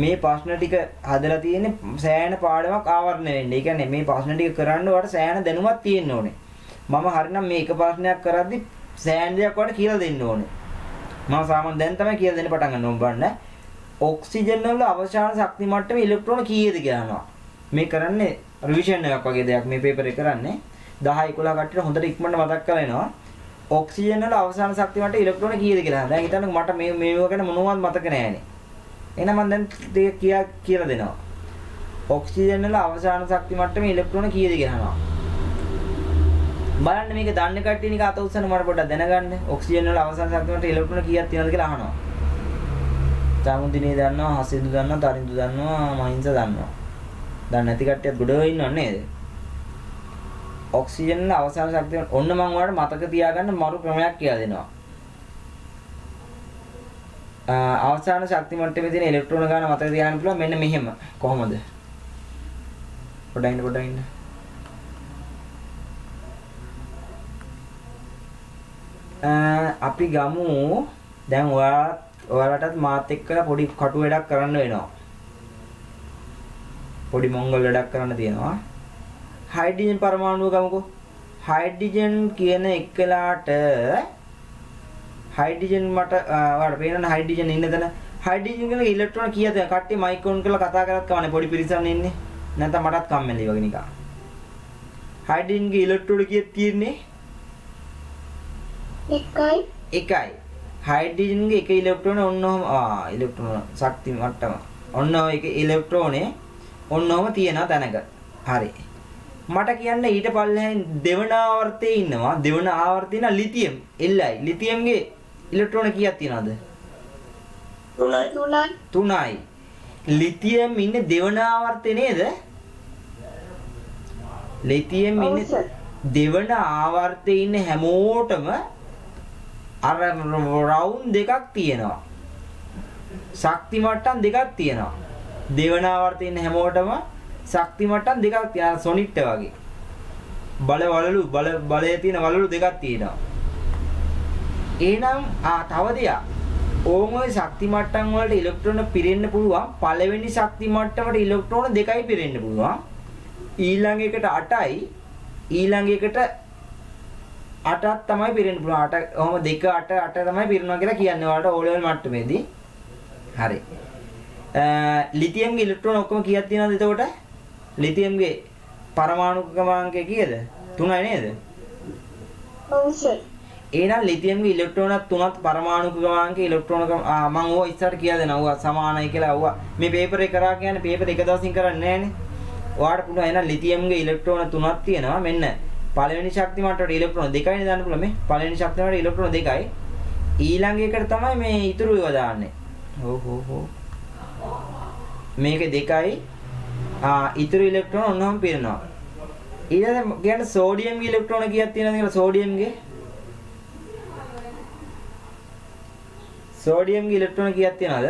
මේ ප්‍රශ්න ටික හදලා තියෙන්නේ සෑහෙන පාඩමක් ආවරණය වෙන්න. ඒ කියන්නේ මේ ප්‍රශ්න ටික කරන්න ඔයාලට සෑහෙන දැනුමක් තියෙන්න ඕනේ. මම හරිනම් මේ එක ප්‍රශ්නයක් කරද්දි සෑහෙන දේක් ඔයාලට කියලා දෙන්න ඕනේ. මම සාමාන්‍යයෙන් දැන් තමයි කියලා දෙන්න පටන් ගන්න ඕන බලන්න. ඔක්සිජන් වල අවශාන ශක්ති මට්ටම ඉලෙක්ට්‍රෝන කීයද කියලා අහනවා. මේ කරන්නේ රිවිෂන් එකක් වගේ දෙයක් මේ පේපර් එක කරන්නේ. 10 11 කට්ටියට හොඳට ඉක්මනට මතක් කරලා එනවා. ඔක්සිජන් වල අවශාන ශක්ති මට්ටම ඉලෙක්ට්‍රෝන කීයද කියලා. දැන් හිතන්න මට මේව ගැන මොනවවත් මතක නෑනේ. එහෙනම් මම දැන් දෙක කියලා දෙනවා. ඔක්සිජන් වල අවශාන ශක්ති මට්ටම ඉලෙක්ට්‍රෝන කීයද කියලා අහනවා. බලන්න මේක දන්න කට්ටිය නික අත උස්සන්න මට පොඩ්ඩක් දැනගන්න. ඔක්සිජන් වල අවශාන ශක්ති මට්ටම ඉලෙක්ට්‍රෝන කීයක් තියෙනවද කියලා අහනවා. චාමුදිනේ දන්නවා, හසිදු දන්නවා, තරිඳු දන්නවා, මහින්ස දන්නවා. දැන් නැති කට්ටියත් ගොඩ ඉන්නව නේද? ඔක්සිජන් වල අවශාන ශක්තිය ඔන්න මම ඔයාලට මතක තියාගන්න මරු ක්‍රමයක් කියලා දෙනවා. අවසාන ශක්ති මට්ටමේ තියෙන ඉලෙක්ට්‍රෝන ගාන මතක තියාගන්න පුළුවන් මෙන්න මෙහෙම. කොහොමද? පොඩ්ඩක් ඉන්න. අපි ගමු දැන් ඔයාලටත් මාත් එක්කලා පොඩි කටු වැඩක් කරන්න වෙනවා. පොඩි මොංගල් වැඩක් කරන්න තියෙනවා. හයිඩ්‍රජන් පරමාණුව ගමුකෝ. හයිඩ්‍රජන් කියන එකලාට හයිඩ්‍රජන් මට ඔයාලට පේනවනේ හයිඩ්‍රජන් ඉන්න තැන. හයිඩ්‍රජන් කියලා ඉලෙක්ට්‍රෝන කීයද? කට්ටිය මයික් ඔන් කරලා කතා කරත් කවන්නේ පොඩි පිරිසක් ඉන්නේ. නැත්නම් මටත් කම්මැලි වගේ නිකන්. හයිඩ්‍රජන්ගේ ඉලෙක්ට්‍රෝන කීයක් තියෙන්නේ? එකයි. හයිඩ්‍රජන්ගේ එක ඉලෙක්ට්‍රෝන ඔන්නෝම ඉලෙක්ට්‍රෝන ශක්ති මට්ටම. ඔන්නෝ එක ඉලෙක්ට්‍රෝනේ ඔන්නෝම තියෙනවා තැනක. හරි. මට කියන්න ඊට පල්ලෙහෙන් දෙවන ආවර්තයේ ඉන්නවා. දෙවන ආවර්තය න ලිතියම් Li. ලිතියම්ගේ ඉලෙක්ට්‍රෝන කීයක් තියෙනවද? 3යි. ලිතියම් ඉන්නේ දෙවන ආවර්තයේ නේද? ලිතියම් ඉන්නේ දෙවන ආවර්තයේ ඉන්න හැමෝටම අර රවුන්ඩ් දෙකක් තියෙනවා. ශක්ති මට්ටම් දෙකක් තියෙනවා. දෙවන ආවර්තයේ ඉන්න හැමෝටම ශක්ති මට්ටම් දෙකක් තියෙනවා. සොනිට් වගේ. බලයේ තියෙන වලලු දෙකක් තියෙනවා. එහෙනම් තව දෙයක්. ඕම ඔය ශක්ති මට්ටම් වලට ඉලෙක්ට්‍රෝන පිරෙන්න පුළුවන්. පළවෙනි ශක්ති මට්ටමට ඉලෙක්ට්‍රෝන 2යි පිරෙන්න පුළුවන්. ඊළඟ එකට 8යි. ඊළඟ එකට 8ක් තමයි පිරෙන්න පුළුවන්. 8 ඔහොම 2 8 8 තමයි පිරෙනවා කියලා කියන්නේ ඔයාලට O level මට්ටමේදී. හරි. ලිතියම්ගේ ඉලෙක්ට්‍රෝන ඔක්කොම කීයක් තියෙනවද එතකොට? ලිතියම්ගේ පරමාණු ක්‍රමාංකය කීයද? 3යි නේද? ඔව් සර්. එහෙනම් ලිතියම්ගේ ඉලෙක්ට්‍රෝන 3ත් පරමාණු ක්‍රමාංකය ඉලෙක්ට්‍රෝන මම ඕවා ඉස්සරට කියලා දෙනවා. ඕවා සමානයි කියලා ඕවා මේ පේපර් එක කරා කියන්නේ පේපර් එක දවසින් කරන්නේ නැහනේ. ඔයාලට පුළුවන් එහෙනම් ලිතියම්ගේ ඉලෙක්ට්‍රෝන 3ක් තියෙනවා. මෙන්න පළවෙනි ශක්ති මට්ටමට ඉලෙක්ට්‍රෝන 2යිනේ දාන්න පුළුවන් මේ. පළවෙනි ශක්ති මට්ටමට ඉලෙක්ට්‍රෝන 2යි. ඊළඟ එකට තමයි මේ ඉතුරු ඒවා දාන්නේ. හෝ. මේකේ 2යි. ඉතුරු ඉලෙක්ට්‍රෝන ඔන්නෝම පිරෙනවා. ඊළඟ කියන්නේ සෝඩියම්ගේ ඉලෙක්ට්‍රෝන කීයක් තියෙනවද කියලා සෝඩියම්ගේ ඉලෙක්ට්‍රෝන කීයක් තියෙනවද?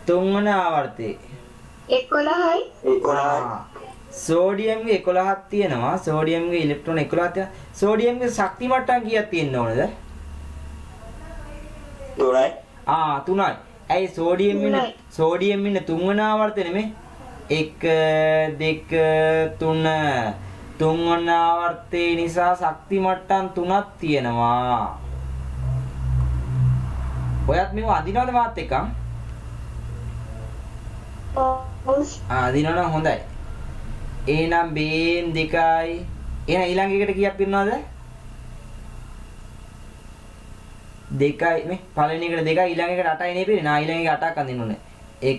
3 වන ආවර්තයේ 11යි. සෝඩියම්ගේ 11ක් තියෙනවා. සෝඩියම්ගේ ඉලෙක්ට්‍රෝන 11ක් තියෙනවා. සෝඩියම්ගේ ශක්ති මට්ටම් කීයක් තියෙන්න ඕනද? 3යි. 3යි. ඇයි සෝඩියම් ඉන්න තුන්වන ආවර්තය නෙමෙයි. 1 2 3 තුන්වන ආවර්තය නිසා ශක්ති මට්ටම් 3ක් තියෙනවා. ඔයත් මේව අදිනවද මාත් එක්ක? ඔව් අදිනවනම් හොඳයි. එහෙනම් බේන් 2යි. එහෙනම් ඊළඟ එකට කීයක් පිරනවද? 2යි මේ පළවෙනි එකට 2යි ඊළඟ එකට 8යි නේ පිරෙන්නේ. ඊළඟ එක 8ක් අඳින්න ඕනේ. 1යි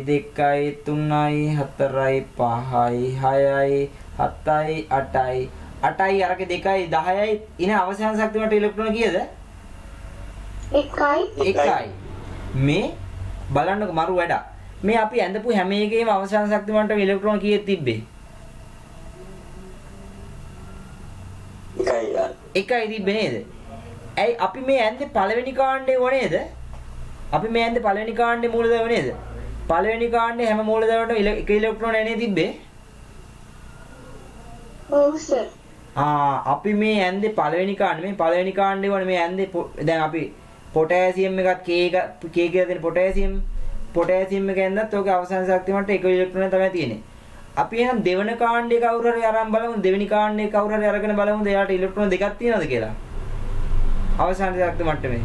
2යි 3යි 4යි 5යි 6යි 7යි 8යි 8යි අරක 2යි 10යි ඉන අවසාන ශක්ති මට්ටම ඉලෙක්ට්‍රෝන කීයද? 1යි. මේ බලන්නකො මරු වැඩ. මේ අපි ඇඳපු හැම එකේම අවසාන ශක්ති මට්ටම ඉලෙක්ට්‍රෝන කීයක් තිබ්බේ? 1යි තිබ්බේ නේද? ඇයි අපි මේ ඇඳේ පළවෙනි කාණ්ඩේ වනේද? අපි මේ ඇඳේ පළවෙනි කාණ්ඩේ මූලද්‍රව්‍ය නේද? පළවෙනි කාණ්ඩේ හැම මූලද්‍රව්‍යයකටම එක ඉලෙක්ට්‍රෝන එන්නේ තිබ්බේ? ඔව් සර්. අපි මේ ඇඳේ පළවෙනි කාණ්ඩේ වනේ මේ ඇඳේ දැන් අපි පොටෑසියම් එකත් K කියලා දෙන පොටෑසියම් එක ඇඳත් ඔගේ අවසාන ශක්තිය මට්ටම එක ඉලෙක්ට්‍රෝන තමයි තියෙන්නේ. අපි එහෙනම් දෙවන කාණ්ඩේ කවුරු හරි අරන් බලමු. දෙවෙනි කාණ්ඩේ කවුරු හරි අරගෙන බලමු. එයාට ඉලෙක්ට්‍රෝන දෙකක් තියෙනවද කියලා. අවසාන ශක්ති මට්ටමේ.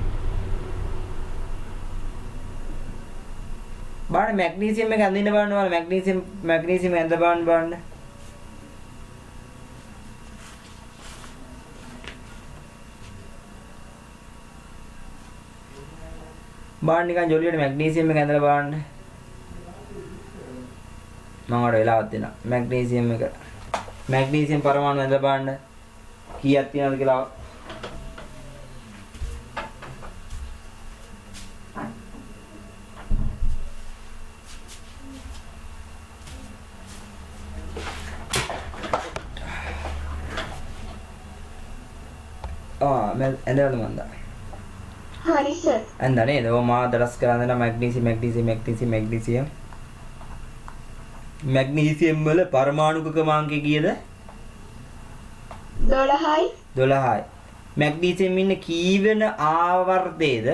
බලන්න මැග්නීසියම් එක අඳින්න බලන්න. මැග්නීසියම් ඇඳ බලන්න. බලන්න නිකන් ජොලියට මැග්නීසියම් එක ඇඳලා බලන්න. මම වල වෙලාවක් දෙනවා. මැග්නීසියම් පරමාණු ඇඳලා බලන්න. කීයක් තියෙනවද කියලා. මම ඇඳලා මන්ද. හරි සර්. ඇඳලා නේද? ඔය මා දරස් කරන් දෙන මැග්නීසියම් වල පරමාණු ක්‍රමාංකය කීයද? 12යි. 12යි. මැග්නීසියම් ඉන්නේ කීවෙන ආවර්තයේද?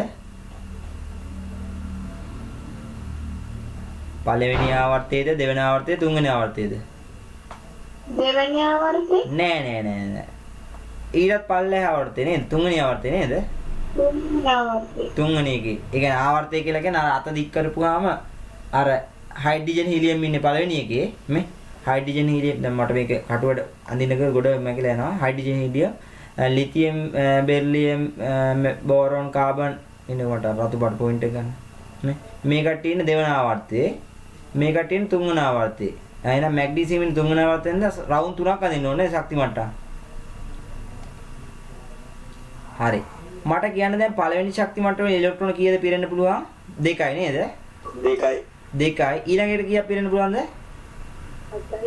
පළවෙනි ආවර්තයේද, දෙවෙනි ආවර්තයේද, තුන්වෙනි ආවර්තයේද? දෙවෙනි ආවර්තේ. නෑ. ඊටත් පල්ලෙහා ආවර්තය නේද? තුන්වෙනි ආවර්තය නේද? දෙවෙනි ආවර්තේ. තුන්වෙනි එකේ. ඒ කියන්නේ ආවර්තය කියලා කියන්නේ අර අත දික් කරපුවාම අර හයිඩ්‍රජන් හීලියම් ඉන්නේ පළවෙනි එකේ. මේ හයිඩ්‍රජන් හීලියම් දැන් මට මේක කටුවට අඳින්නක ගොඩ මැකිලා යනවා. Hydrogen helium, lithium, beryllium, boron, carbon ඉන්නකොට රතු බඩ පොයින්ට් එක ගන්න. මේ කට්ටිය ඉන්නේ දෙවන ආවර්තයේ. මේ කට්ටිය ඉන්නේ තුන්වන ආවර්තයේ. එහෙනම් මැග්නීසියම් ඉන්නේ තුන්වන ආවර්තයෙන්ද රවුම් 3ක් අඳින්න ඕනේ ශක්ති මට්ටම. හරි. මට කියන්න දැන් පළවෙනි ශක්ති මට්ටමේ ඉලෙක්ට්‍රෝන කීයද පිරෙන්න පුළුවන්? 2යි නේද? 2යි. ඊළඟට කීයක් පිරෙන්න පුළුවන්ද?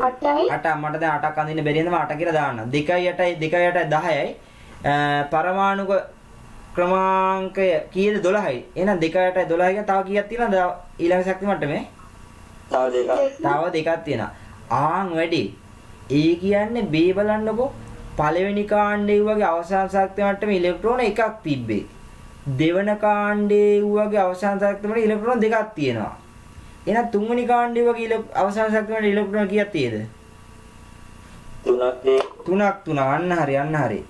8යි. 8. මට දැන් 8ක් අඳින්න බැරි හින්දා මම 8 කියලා දාන්නම්. 2යි 8යි 10යි. පරමාණුක ක්‍රමාංකය කීයද? 12යි. එහෙනම් 2යි 8යි 12යි කියන තව කීයක් තියෙනවද ඊළඟ ශක්ති මට්ටමේ? තව දෙකක් තියෙනවා. වැඩි. ඒ කියන්නේ B බලන්නකෝ. පළවෙනි කාණ්ඩේ වගේ අවසාන ශක්ති මට්ටමේ ඉලෙක්ට්‍රෝන එකක් තිබ්බේ. දෙවන කාණ්ඩේ වගේ අවසාන ශක්ති මට්ටමේ ඉලෙක්ට්‍රෝන දෙකක් තියෙනවා. එහෙනම් තුන්වෙනි කාණ්ඩේ වගේ අවසාන ශක්ති මට්ටමේ ඉලෙක්ට්‍රෝන කීයක් තියෙද? 3ක්. අන්න හරි.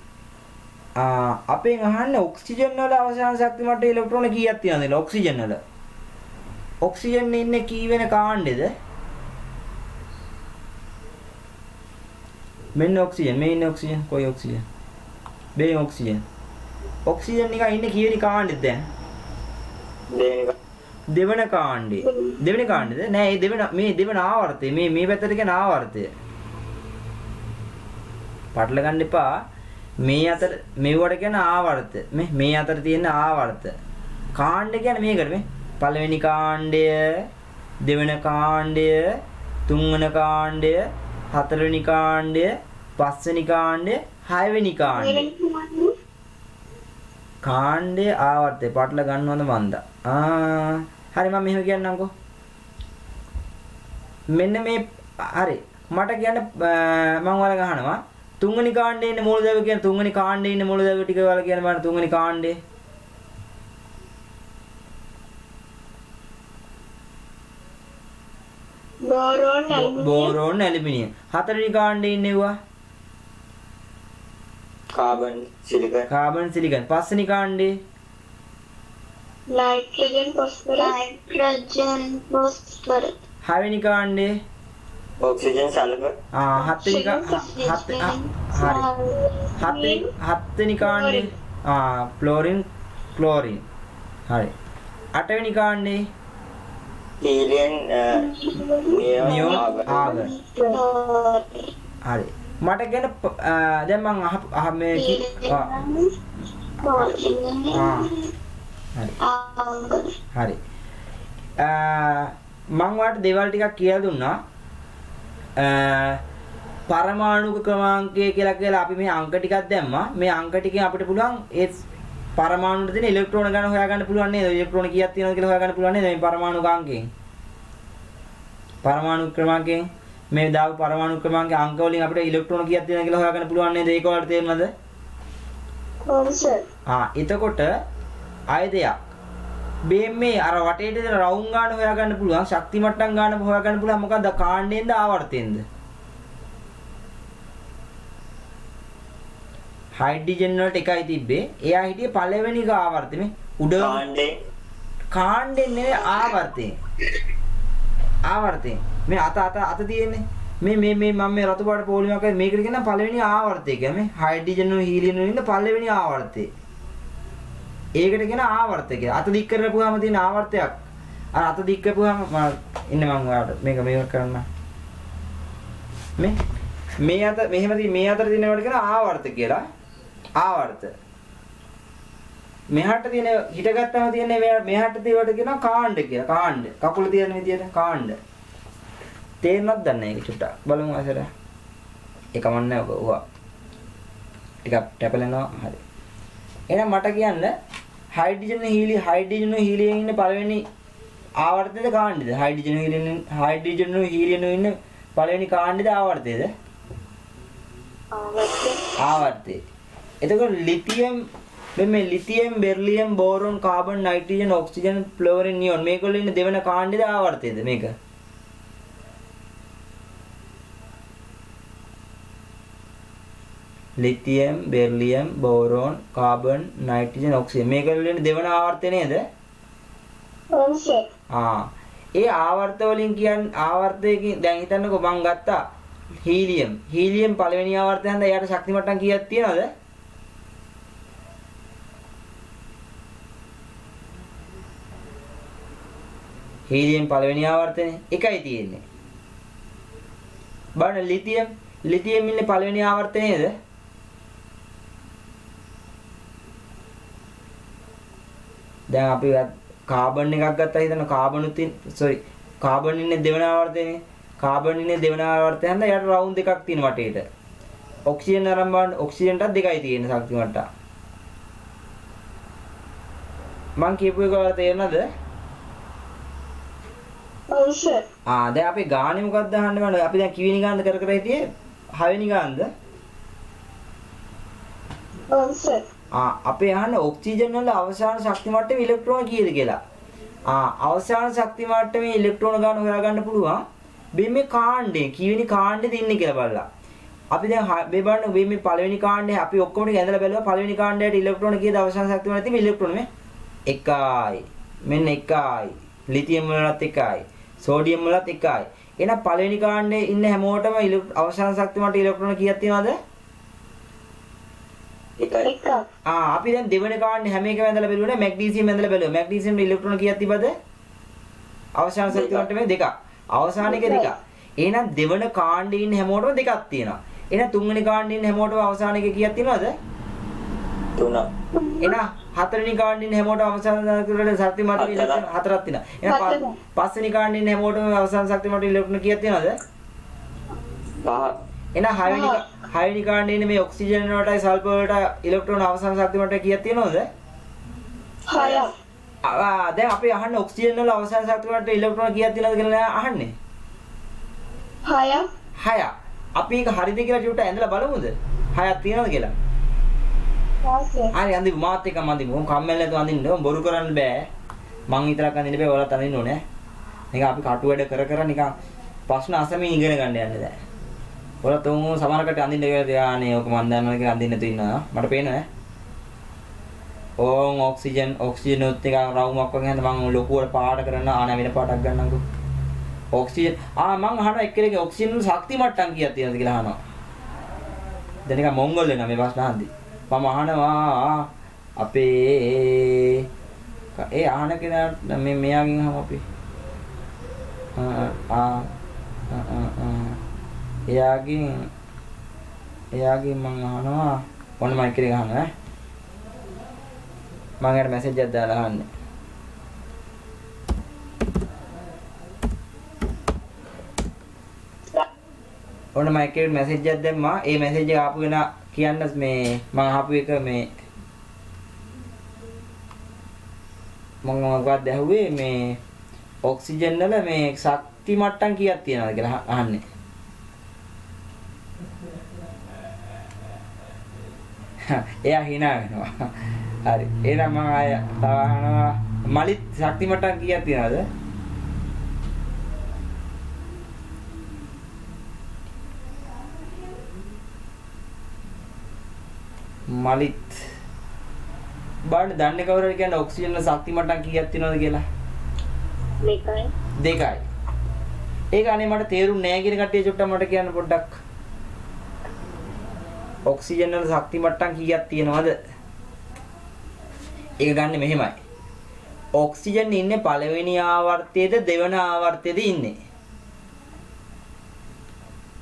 අපෙන් අහන්නේ ඔක්සිජන් වල අවසාන ශක්ති මට්ටමේ ඉලෙක්ට්‍රෝන කීයක් තියෙනවද කියලා. ඔක්සිජන් වල. ඔක්සිජන් ඉන්නේ කී වෙන කාණ්ඩේද? මෙන්න ඔක්සිජන්. මේ ඉන්නේ ඔක්සිජන්. කොයි ඔක්සිජන්? මේ ඔක්සිජන්. ඔක්සිජන් නිකන් ඉන්නේ කීවෙනි කාණ්ඩෙද දැන්? දෙවන කාණ්ඩේ. දෙවෙනි කාණ්ඩේද? නෑ මේ දෙවන ආවර්තය. මේ පැත්තට කියන ආවර්තය. පටල ගන්න එපා. මේ අතර මෙවට කියන ආවර්ත. මේ අතර තියෙන ආවර්ත. කාණ්ඩ කියන්නේ මේකට මේ. පළවෙනි කාණ්ඩය, දෙවෙනි කාණ්ඩය, තුන්වෙනි කාණ්ඩය, හතරවෙනි කාණ්ඩය, පස්වෙනි කාණ්ඩය, හයවෙනි කාණ්ඩය. කාණ්ඩයේ ආවර්තය පටල ගන්නවද මන්ද? හරි මම මෙහෙම කියන්නම්කෝ. මෙන්න මේ හරි මට කියන්න මම ඔයාලා ගහනවා තුන්වෙනි කාණ්ඩේ ඉන්න මූලද්‍රව්‍ය කියන තුන්වෙනි කාණ්ඩේ ඉන්න මූලද්‍රව්‍ය ටික ඔයාලා කියන්න බලන්න තුන්වෙනි කාණ්ඩේ බෝරෝන් ඇලුමිනියම් හතරවෙනි කාණ්ඩේ ඉන්නේවා කාබන් සිලිකන් පස්වෙනි කාණ්ඩේ नाइट्रोजन फॉस्फरस හයවෙනි කාණ්ඩේ ऑक्सीजन सल्फर හත්වෙනි කාණ්ඩේ ක්ලෝරින් හරි අටවෙනි කාණ්ඩේ हीलियम නියෝන් ආගන් හරි මට කියන්න දැන් මං මේ හරි මං ඔයාලට දේවල් ටිකක් කියලා දුන්නා පරමාණුක ක්‍රමාංකය කියලා අපි මේ අංක ටිකක් දැම්මා මේ අංක ටිකෙන් අපිට පුළුවන් ඒ පරමාණුට දෙන ඉලෙක්ට්‍රෝන ගණන හොයාගන්න පුළුවන් නේද ඉලෙක්ට්‍රෝන කීයක් තියෙනවද කියලා හොයාගන්න පුළුවන් නේද මේ පරමාණු අංකයෙන් පරමාණු ක්‍රමාංකයෙන් මේ දාපු පරමාණු ක්‍රමාංකයේ අංක වලින් අපිට ඉලෙක්ට්‍රෝන කීයක් තියෙනවද කියලා හොයාගන්න පුළුවන් නේද ඒක වලට තේරෙනවද ඔව් සර් එතකොට ආය දෙයක් මේ අර වටේට දෙන රවුම් ගන්න හොයාගන්න පුළුවන් ශක්ති මට්ටම් ගන්න හොයාගන්න පුළුවන් මොකද්ද කාණ්ඩයෙන්ද ආවර්තයෙන්ද හයිඩ්‍රජන් වලට එකයි තිබ්බේ එයා හිටියේ පළවෙනි ආවර්තෙ උඩ කාණ්ඩෙන් නෙවෙයි ආවර්තයෙන් මේ අත තියෙන්නේ මේ මම මේ රතු පාට පොලිමක් කරේ මේකට කියන පළවෙනි ආවර්තය කියන්නේ මේ හයිඩ්‍රජන් වල හීලියම් වල ඉන්න පළවෙනි ආවර්තය ඒකට කියන ආවර්තය කියලා අත දික් කරපුවාම තියෙන ආවර්තයක් අර අත දික් කරපුවාම ඉන්න මම ඔයාලට මේක කරන්න මේ අත මෙහෙම මේ අතර තියෙනවට කියන ආවර්ත කියලා ආවර්ත මෙහාට තියෙන හිටගත්තම තියෙන මෙහාට තියෙවට කියනවා කාණ්ඩ කියලා කාණ්ඩ කකුල තියෙන විදියට කාණ්ඩ තේරෙනවද දන්නේ ඒක චුට්ටක් බලමු ආසර ඒකමන්නේ ඔව් ටිකක් ටැපලෙනවා හරි එහෙනම් මට කියන්න හයිඩ්‍රජන් හීලියම් ඉන්න පළවෙනි ආවර්තයේද කාණ්ඩෙද හයිඩ්‍රජන් හීලියම් ඉන්න පළවෙනි කාණ්ඩෙද ආවර්තයේද ආවර්තය එතකොට මේ lithium beryllium boron carbon nitrogen oxygen fluorine neon මේකවල ඉන්න දෙවන කාණ්ඩෙද ආවර්තයේද මේක lithium beryllium boron carbon nitrogen oxygen මේකවල ඉන්න දෙවන ආවර්තය නේද ඔව් සර් ඒ ආවර්ත වලින් කියන්නේ ආවර්තයකින් දැන් හිතන්නකෝ මං ගත්තා හීලියම් පළවෙනි ආවර්තය හන්ද එයාට ශක්ති මට්ටම් කීයක් තියෙනවද හීලියම් පළවෙනි ආවර්තනේ එකයි තියෙන්නේ බලන්න ලිතියම් ඉන්නේ පළවෙනි ආවර්තනේ නේද දැන් අපි කාබන් එකක් ගත්තා හිතන්න කාබන් ඉන්නේ දෙවන ආවර්තනේ කාබන් ඉන්නේ දෙවන ආවර්තය හන්ද යට රවුම් දෙකක් තියෙන වටේට ඔක්සිජන් අරන් බලන්න ඔක්සිජන්ටත් දෙකයි තියෙන ශක්ති මට්ටම් මං කියපු එක වල තේරෙනවද ඔව් සර් දැන් අපි ගානේ මොකක්ද අහන්න බලන්න අපි දැන් කිවෙනි ගානද කර හිටියේ 6 වෙනි ගානද ඔව් සර් අපේ අහන්න ඔක්සිජන් වල අවසාන ශක්ති මට්ටමේ ඉලෙක්ට්‍රෝන කීයද කියලා අවසාන ශක්ති මට්ටමේ ඉලෙක්ට්‍රෝන ගාන හොයාගන්න පුළුවන් මේ කාණ්ඩේ කීවෙනි කාණ්ඩෙද ඉන්නේ කියලා බලලා අපි දැන් මේ බලන්න මේ පළවෙනි කාණ්ඩේ අපි ඔක්කොම ටික ඇඳලා බැලුවා පළවෙනි කාණ්ඩයට ඉලෙක්ට්‍රෝන කීයද අවසාන ශක්ති මට්ටමේ තියෙන ඉලෙක්ට්‍රෝන මේ එකයි මෙන්න එකයි ලිතියම් වලත් එකයි සෝඩියම් වලත් එකයි එහෙනම් පළවෙනි කාණ්ඩේ ඉන්න හැමෝටම අවසාන ශක්ති මට්ටමේ ඉලෙක්ට්‍රෝන කීයක් තියෙනවද එකයි අපි දැන් දෙවෙනි කාණ්ඩේ හැම එකම ඇඳලා බැලුවා මැග්නීසියම් ඇඳලා බැලුවා මැග්නීසියම් වල ඉලෙක්ට්‍රෝන කීයක් තිබ්බද අවසාන ශක්ති මට්ටමේ දෙකක් අවසාන එක දෙකක් එහෙනම් දෙවන කාණ්ඩේ ඉන්න හැමෝටම දෙකක් තියෙනවා එහෙනම් තුන්වෙනි කාණ්ඩේ ඉන්න හැමෝටම අවසාන එක කීයක් තියෙනවද තුනක් එහෙනම් හතරවෙනි කාණ්ඩේ ඉන්න හැමෝටම අවසාන ශක්ති මට්ටමේ ඉලෙක්ට්‍රෝන හතරක් තියෙනවා එහෙනම් පස්වෙනි කාණ්ඩේ ඉන්න හැමෝටම අවසාන ශක්ති මට්ටමේ ඉලෙක්ට්‍රෝන කීයක් තියෙනවද පහක් එහෙනම් හයවෙනි කාණ්ඩේ ඉන්න මේ ඔක්සිජන් වලටයි සල්ෆර් වලට ඉලෙක්ට්‍රෝන අවසාන ශක්ති මට්ටමේ කීයක් තියෙනවද 6ක් දැන් අපි අහන්නේ ඔක්සිජන් වල අවසාන ශක්ති මට්ටමේ ඉලෙක්ට්‍රෝන කීයක් තියෙනවද කියලා අහන්නේ 6ක් 6. අපි ඒක හරිද කියලා චුට්ට ඇඳලා බලමුද? 6ක් තියෙනවද කියලා? හා සර්. හරි අඳිමු මාත් එක්ක අඳිමු. මොම් කම්මැලි නැතුව අඳින්න. මොම් බොරු කරන්න බෑ. මං විතරක් අඳින්න බෑ. ඔයාලත් අඳින්න ඕනේ. නිකන් අපි කටු වැඩ කර නිකන් ප්‍රශ්න අසමින් ඉගෙන ගන්න යන්නේ දැන්. ඔයාලා තුන් සමහරකට අඳින්න කියලා තියානේ. ඕක මන් දන්නවා කියලා අඳින්න නැතුව ඉන්නවා. මට පේනවා. ඕන් ඔක්සිජන් උත් එක රවුමක් වගේ හඳ මම ලොකුවට පාඩ කරන ආන වෙන පාඩක් ගන්නම්කෝ. ඔක්සිජන් මං අහනවා එක්කෙනෙක්ගේ ඔක්සිජන් වල ශක්ති මට්ටම් කීයක් තියෙනවද කියලා අහනවා. දැන් නිකන් මොංගල් වෙනවා මේ ප්‍රශ්න අහද්දි. මම අහනවා අපේ අහන කෙනාට මේ මෙයාගෙන් අහමු අපි. එයාගෙන් මං අහනවා ඔන්න මයික් එකේ අහනවා ඈ. මම යාට මැසේජ් එකක් දාලා අහන්නේ. ඔන්න මම එකේ මැසේජ් එකක් දැම්මා. ඒ මැසේජ් එක ආපු කෙනා කියන්න මේ මම අහපු එක මේ මම මොකක්ද ඇහුවේ මේ ඔක්සිජන් වල මේ ශක්ති මට්ටම් කීයක් තියෙනවද කියලා අහන්නේ. එයා hina වෙනවා. හරි. එහෙනම් මම ආය තව අහනවා මලිත් ශක්ති මට්ටම් කීයක් තියෙනවද? මලිත් බාන්න දන්නේ කවුරු හරි කියන්නේ ඔක්සිජන් වල ශක්ති මට්ටම් කීයක් තියෙනවද කියලා? 2යි. ඒක අනේ මට තේරුන්නේ නැහැ කියන කට්ටිය චුට්ටක් මට කියන්න පොඩ්ඩක්. ඔක්සිජන් වල ශක්ති මට්ටම් කීයක් තියෙනවද? ඒක ගන්න මෙහෙමයි. ඔක්සිජන් ඉන්නේ පළවෙනි ආවර්තයේද දෙවන ආවර්තයේද ඉන්නේ?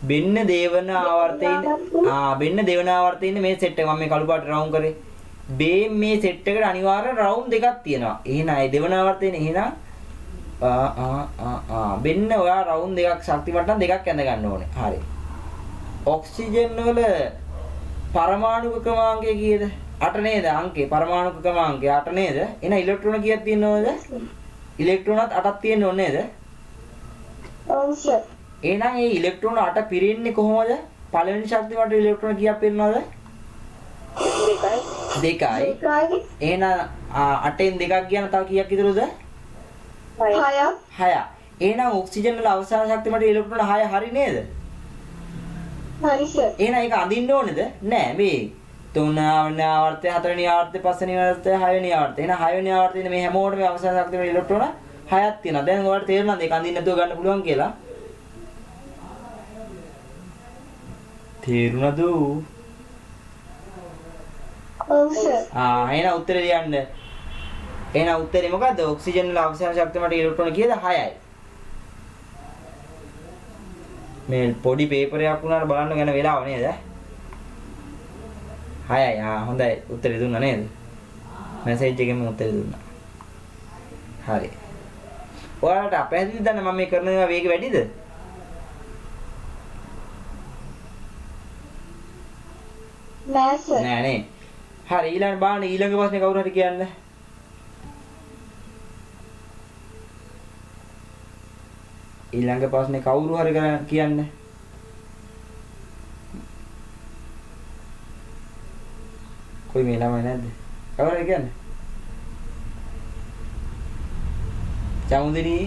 බෙන්න දෙවන ආවර්තයේ බෙන්න දෙවන ආවර්තයේ ඉන්නේ මේ සෙට් එක මම මේ කළු පාට රවුම් කරේ. මේ සෙට් එකට අනිවාර්යෙන් රවුම් දෙකක් තියෙනවා. එහෙනම් ඒ දෙවන ආවර්තයේ එහෙනම් බෙන්න ඔයා රවුම් දෙකක් ශක්ති මට්ටම් දෙකක් ඇඳ ගන්න ඕනේ. හරි. ඔක්සිජන් වල පරමාණු ක්‍රමාංකය කීයද? 8 නේද අංකේ පරමාණු ක්‍රමාංකය 8 නේද? එහෙනම් ඉලෙක්ට්‍රෝන කීයක් තියෙනවද? ඉලෙක්ට්‍රෝනත් 8ක් තියෙන්න ඕනේ නේද? ඔව් සර්. එහෙනම් මේ ඉලෙක්ට්‍රෝන 8 පිරෙන්නේ කොහොමද? පළවෙනි ශක්ති මට්ටමේ ඉලෙක්ට්‍රෝන කීයක් පිරෙනවද? 2යි. එහෙනම් 8න් 2ක් ගියන තව කීයක් ඉතුරුද? 6. එහෙනම් ඔක්සිජන් වල අවසාන ශක්ති මට්ටමේ ඉලෙක්ට්‍රෝන 6 හරි නේද? හරි සර්. එහෙනම් ඒක අඳින්න ඕනේද? නෑ මේ 3 වෙනි ආවර්තය 4 වෙනි ආවර්තය 5 වෙනි ආවර්තය 6 වෙනි ආවර්තය. එහෙනම් 6 වෙනි ආවර්තයේ මේ හැමෝටම අවසාන ශක්ති මට්ටමේ ඉලෙක්ට්‍රෝන 6ක් තියෙනවා. දැන් ඔයාලට තේරෙනවද ඒක අඳින්න නැතුව ගන්න පුළුවන් කියලා? තේරුණාද? ඔව් සර්. එහෙනම් උත්තරේ ලියන්න. එහෙනම් උත්තරේ මොකද්ද? ඔක්සිජන් වල අවසාන ශක්ති මට්ටමේ ඉලෙක්ට්‍රෝන කීයද? 6යි. මේ පොඩි පේපර් එකක් වුණාට බලන්න ගැන වෙලාව නේද? 6යි. හොඳයි. උත්තරේ දුන්නා නේද? මැසේජ් එකෙම උත්තරේ දුන්නා. හරි. ඔයාලට අපහැදිලිද මම මේ කරන ඒවා වේගය වැඩිද? නෑ සර්. නෑ නේ. හරි ඊළඟ බලන්න ඊළඟ ප්‍රශ්නේ කවුරු හරි කියන්න. ඊළඟ ප්‍රශ්නේ කවුරු හරි කියන්න. කොයි මේ ළමයි නැද්ද? කවුරු හරි කියන්න. චමුදිනී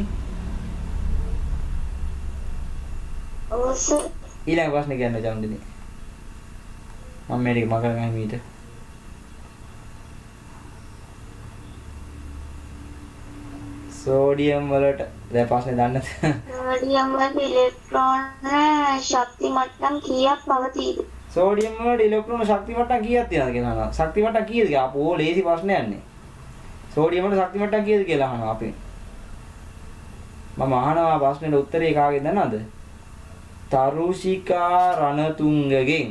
ඔව් සර්. ඊළඟ ප්‍රශ්නේ කියන්න චමුදිනී. මම මේක මගගෙන මීට. සෝඩියම් වලට දැන් ප්‍රශ්නේ දන්නද? සෝඩියම් වල ඉලෙක්ට්‍රෝන ශක්ති මට්ටම් කීයක් පවතීද? සෝඩියම් වල ඉලෙක්ට්‍රෝන ශක්ති මට්ටම් කීයක් තියෙනවද කියලා අහනවා. ශක්ති මට්ටම් කීයද කියලා අපෝ ලේසි ප්‍රශ්නයක් නේ. සෝඩියම් වල ශක්ති මට්ටම් කීයද කියලා අහනවා අපි. මම අහනවා ප්‍රශ්නෙට උත්තරේ කාගෙන්ද දන්නවද? තරුෂිකා රණතුංගගෙන්.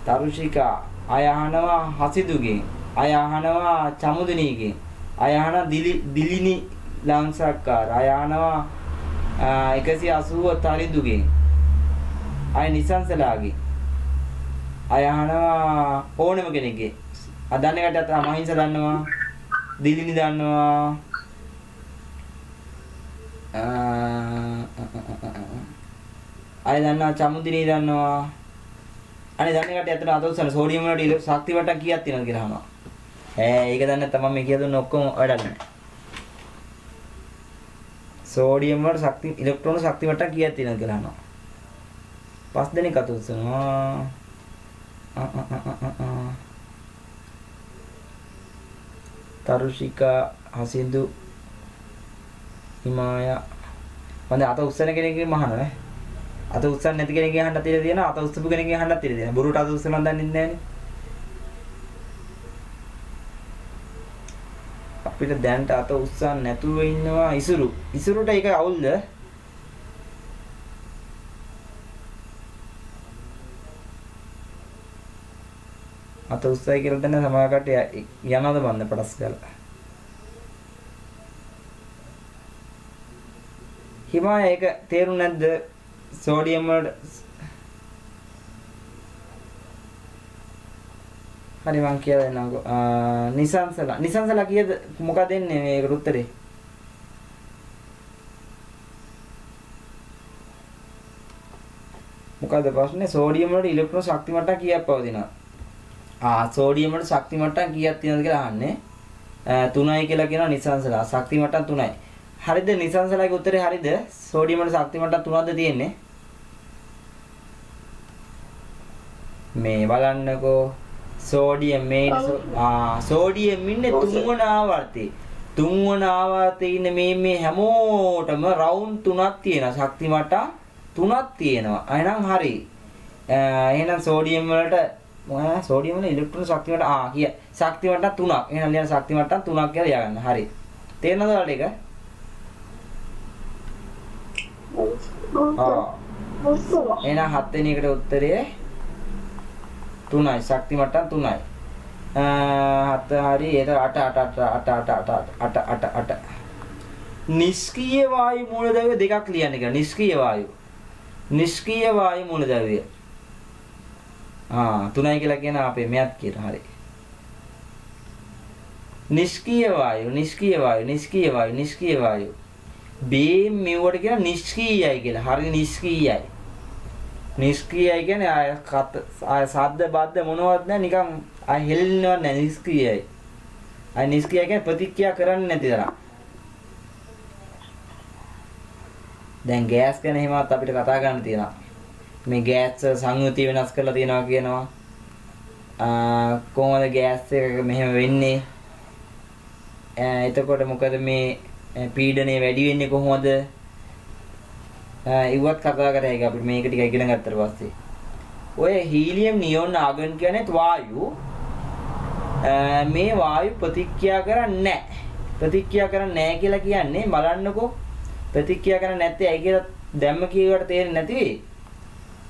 තරුෂිකා අය අහනවා හසිදුගෙන්. අය අහනවා චමුදිනීගෙන්. අය අහනවා දිලිනි ලංසක්කාර. අය අහනවා 180 තරිදුගෙන්. අය නිසංසලාගෙන්. අය අහනවා ඕනම කෙනෙක්ගෙන්. දන්නේ කටත් මහින්ස දන්නවා. දිලිනි දන්නවා. අය දන්නවා චමුදිනී දන්නවා. අනේ දන්නේ කට ඇත්තට අත උස්සන සෝඩියම් වලට ශක්ති මට්ටම් කීයක් තියෙනවද කියලා අහනවා. ඒක දන්නේ නැත්නම් මම මේ කියලා දුන්න ඔක්කොම වැඩක් නැහැ. සෝඩියම් වල ශක්ති ඉලෙක්ට්‍රෝන ශක්ති මට්ටම් කීයක් තියෙනවද කියලා අහනවා. 5 දෙනෙක් අත උස්සනවා. තරුෂිකා හසින්දු හිමායා මම අත උස්සන කෙනෙක්ගෙන් මහනවා නේ. අත උස්සන්නේ නැති කෙනෙක්ගෙන් අහන්න තියලා තියෙනවා. අත උස්සපු කෙනෙක්ගෙන් අහන්නත් තියලා තියෙනවා. බොරුට අත උස්සනවා දන්නේ නැහැනේ. අපිට දැනට අත උස්සන්න නැතුව ඉන්නවා ඉසුරු. ඉසුරුට ඒක අවුල්ද? අත උස්සයි කියලා දැන සමාජකට යනවද බන්ද පටස් ගාලා. හිමා ඒක තේරුම් නැද්ද? සෝඩියම් වල හරි මං කියලා දෙන්නම්කෝ. නිසංසලා කීයද මොකද දෙන්නේ මේකට උත්තරේ? මොකද ප්‍රශ්නේ? සෝඩියම් වලට ඉලෙක්ට්‍රෝන ශක්ති මට්ටම් කීයක් පවතිනවද? සෝඩියම් වලට ශක්ති මට්ටම් කීයක් තියෙනවද කියලා අහන්නේ. 3යි කියලා කියනවා නිසංසලා. ශක්ති මට්ටම් 3යි. හරිද? නිසංසලාගේ උත්තරේ හරිද? සෝඩියම් වල ශක්ති මට්ටම් 3ක්ද තියෙන්නේ? මේ බලන්නකෝ. සෝඩියම් මේ සෝඩියම් ඉන්නේ 3 වන ආවර්තයේ. 3 වන ආවර්තයේ ඉන්නේ මේ හැමෝටම රවුන්ඩ් 3ක් තියෙනවා. ශක්ති මට්ටම් 3ක් තියෙනවා. එහෙනම් හරි. එහෙනම් සෝඩියම් වලට සෝඩියම් වල ඉලෙක්ට්‍රෝන ශක්ති මට්ටම් කිය ශක්ති මට්ටම් 3ක්. එහෙනම් ලියන ශක්ති මට්ටම් 3ක් කියලා ලියගන්න. හරි. තේරෙනවද ඔයාලට ඒක? එහෙනම් 7 වෙනි එකට උත්තරේ 3යි ශක්ති මට්ටම් 3යි. 7 හරි ඒක 8 නිෂ්ක්‍රීය වායු මූලද්‍රව්‍ය දෙකක් ලියන්න කියලා. නිෂ්ක්‍රීය වායු මූලද්‍රව්‍ය 3යි කියලා කියන අපේ මෙයත් කියලා. හරි. නිෂ්ක්‍රීය වායු බීම් මෙවට කියන නිෂ්ක්‍රීයයි කියලා. හරි නිෂ්ක්‍රීයයි. නිෂ්ක්‍රීයයි කියන්නේ ආය සද්ද බද්ද මොනවත් නැහැ නිකන් ආය හෙල්ලෙන්නවත් නැහැ නිෂ්ක්‍රීයයි. ආය නිෂ්ක්‍රීයයි කියන්නේ ප්‍රතික්‍රියා කරන්නේ නැති තරම්. දැන් ගෑස් ගැන එහෙමත් අපිට කතා කරන්න තියෙනවා. මේ ගෑස් සංයුතිය වෙනස් කරලා තියෙනවා කියනවා. කොහොමද ගෑස් එක මෙහෙම වෙන්නේ? එතකොට මොකද මේ පීඩනය වැඩි වෙන්නේ කොහොමද? ඉවත් කතා කරේ අපිට මේක ටික ඉගෙන ගත්තට පස්සේ. ඔය හීලියම් නියෝන් ආගන් කියන්නේ වායු. මේ වායු ප්‍රතික්‍රියා කරන්නේ නැහැ. ප්‍රතික්‍රියා කරන්නේ නැහැ කියලා කියන්නේ බලන්නකෝ. ප්‍රතික්‍රියා කරන්නේ නැත්තේ ඇයි කියලා දැම්ම කියවට තේරෙන්නේ නැති වෙයි.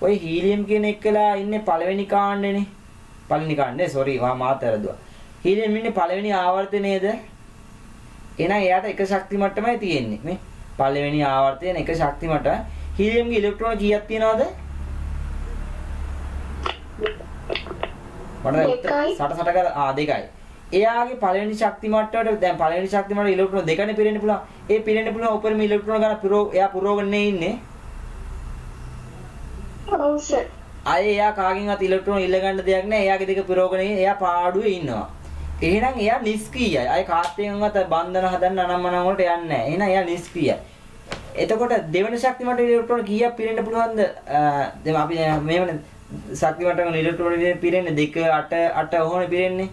ඔය හීලියම් කියන එකලා ඉන්නේ පළවෙනි කාණ්ඩේනේ. පළවෙනි කාණ්ඩේ සෝරි මාත් වැරදුවා. හීලියම් ඉන්නේ පළවෙනි ආවර්තය නේද? එහෙනම් එයාට එක ශක්ති මට්ටමයි තියෙන්නේ. මේ පළවෙනි ආවර්තයෙන් එක ශක්ති මට්ටම. හීලියම්ගේ ඉලෙක්ට්‍රෝන කීයක් තියෙනවද? මට දෙකයි. එයාගේ පළවෙනි ශක්ති මට්ටමට දැන් පළවෙනි ශක්ති මට්ටමේ ඉලෙක්ට්‍රෝන දෙකනේ පිරෙන්න පුළුවන්. ඒ පිරෙන්න පුළුවන් උපරිම ඉලෙක්ට්‍රෝන ගන්න එයා පුරවන්නේ ඉන්නේ. ඔව් සර්. අය එයා කාගෙන්වත් ඉලෙක්ට්‍රෝන ඉල්ල ගන්න දෙයක් නැහැ. එයාගේ දෙක පුරවගෙන එයා පාඩුවේ ඉන්නවා. එහෙනම් එයා නිෂ්ක්‍රීයයි. අය කාර්යයෙන්වත් බන්ධන හදන්න අනම්මනම් වලට යන්නේ නැහැ. එහෙනම් එයා නිෂ්ක්‍රීයයි. එතකොට දෙවෙනි ශක්ති මට්ටමේ ඉලෙක්ට්‍රෝන කීයක් පිරෙන්න පුළුවන්ද? දැන් අපි මේවනේ ශක්ති මට්ටමේ ඉලෙක්ට්‍රෝන පිරෙන්නේ 2 8 8 ඔහොමනේ පිරෙන්නේ.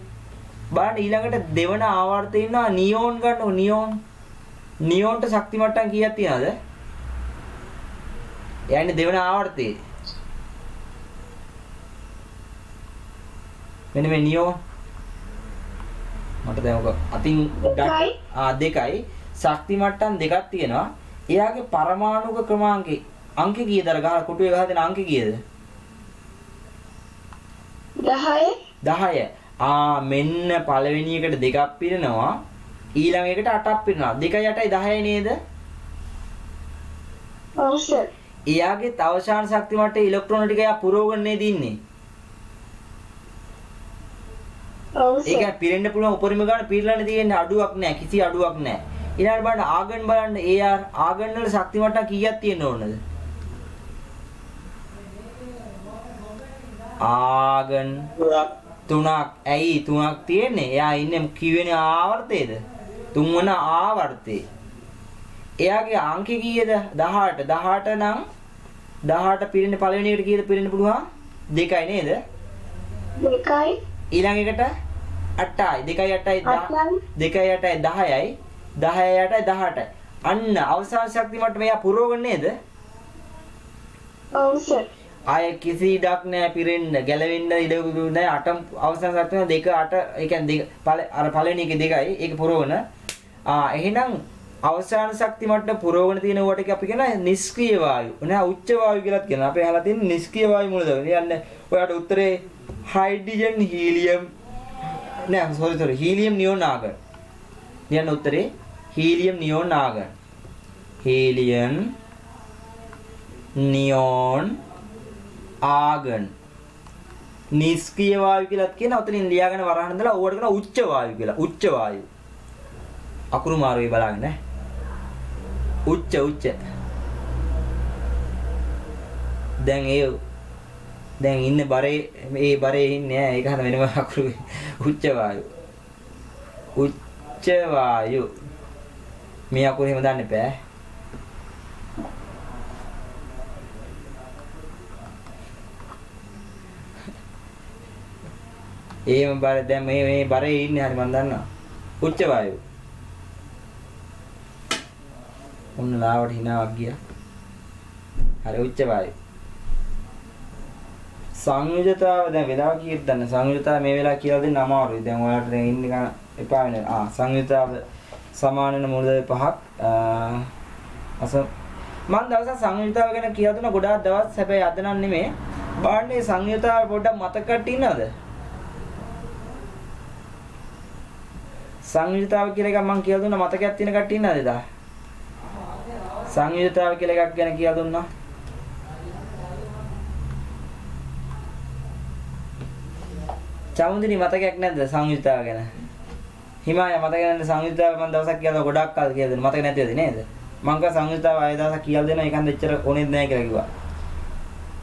බලන්න ඊළඟට දෙවන ආවර්තයේ ඉන්නවා නියෝන් ගන්නකො නියෝන්. නියෝන්ට ශක්ති මට්ටම් කීයක් තියනවද? එයානේ දෙවන ආවර්තයේ. මෙන්න මේ නියෝන් මට දැන් ඔක අතින් දෙකයි ශක්ති මට්ටම් දෙකක් තියෙනවා. එයාගේ පරමාණුක ක්‍රමාංකේ අංක කීයද? අර ගහ කොටුවේ ගහ දෙන අංක කීයද? 10. මෙන්න පළවෙනි එකට දෙකක් පිරෙනවා. ඊළඟ එකට 8ක් පිරෙනවා. 2යි 8යි 10යි නේද? ඔව් සර්. එයාගේ අවසාන ශක්ති මට්ටමේ ඉලෙක්ට්‍රෝන ටික එයා පුරවගෙන නේද ඉන්නේ? ඔව් සර්. ඒක පිරෙන්න පුළුවන් උපරිම ගාන පිරලානේ තියෙන්නේ. අඩුවක් නැහැ. කිසි අඩුවක් නැහැ. ඊළඟට බලන්න ආගන් බලන්න AR ආගන් වල ශක්ති මට්ටම් කීයක් තියෙන්න ඕනද? ආගන් තුනක්. ඇයි තුනක් තියෙන්නේ? එයා ඉන්නේ කිවෙන ආවර්තයේද? තුන්වන ආවර්තයේ. එයාගේ අංක කීයද? 18. 18 නම් 18 පිරෙන්නේ පළවෙනි එකට කීයද පිරෙන්න පුළුවන්? 2යි නේද? 2යි. ඊළඟ එකට 8යි. 2යි 8යි 2යි 8යි 10යි. 10යි 8යි 18යි. අන්න අවසාන ශක්ති මට්ටම එයා පුරවගෙන නේද? ඔව් සර්. ආයේ කිසි ඉඩක් නැහැ පිරෙන්න ගැලවෙන්න ඉඩකුත් නැහැ. 8 අවසාන ශක්ති මට්ටම 2 8 ඒ කියන්නේ අර පළවෙනි එකේ 2යි ඒක පුරවන. එහෙනම් අවසාන ශක්ති මට්ටම පුරවගෙන තියෙන වට එක අපි කියන නිෂ්ක්‍රීය වායු. නෑ උච්ච වායු කියලාත් කියනවා. අපි අහලා තියෙන නිෂ්ක්‍රීය වායු මොනද? කියන්නේ ඔයාලට උත්තරේ හයිඩ්‍රජන් හීලියම් නෑ සෝරි හීලියම් නියෝන් ආගන්. කියන්න උත්තරේ helium neon argon. Helium neon argon. නිෂ්ක්‍රීය වායු කියලාත් කියනවා. උතනින් ලියාගෙන වරහන් දාලා ඕවට කියන උච්ච වායු කියලා. උච්ච වායු. අකුරු මාරුවේ බලන්න ඈ. උච්ච දැන් ඉන්නේ බරේ මේ බරේ ඉන්නේ ඈ ඒක හද වෙනම අකුරු උච්ච වායු මේ අකුරු එහෙම දාන්න එපා එහෙම බර දැන් මේ බරේ ඉන්නේ හරි මන් දන්නවා උච්ච වායු උන්න ලාවට හිනාවක් ගියා. හරි උච්ච වායු. සංයුජතාව දැන් වෙලාව කීයද දන්න සංයුජතාව මේ වෙලාව කියලා දෙන්න අමාරුයි. දැන් ඔයාලට දැන් ඉන්න එක එපා වෙනවා. සංයුජතාව සමාන වෙන මූලද්‍රව්‍ය පහක්. මම දවසක් සංයුජතාව ගැන කියලා දුන්නා ගොඩාක් දවස්. හැබැයි අද නම් නෙමෙයි. බාන්නේ සංයුජතාව පොඩ්ඩක් මතකට ඉන්නවද? සංයුජතාව කියලා එකක් මම කියලා දුන්නා මතකයක් තියෙන කට්ටිය ඉන්නවද එදා? සංයුජතාව කියලා එකක් ගැන කියලා දුන්නා. චමුන්දිනි මතකයක් නැද්ද සංයුජතාව ගැන? හිමාය මතක නැද්ද සංයුජතාව මම දවසක් කියලා ගොඩක් කාල කියලා දුන්නා. මතක නැතිවද නේද? මම කව සංයුජතාව ආයෙ දවසක් කියලා දෙනවා. ඒකෙන්ද එච්චර ඕනෙත් නැහැ කියලා කිව්වා.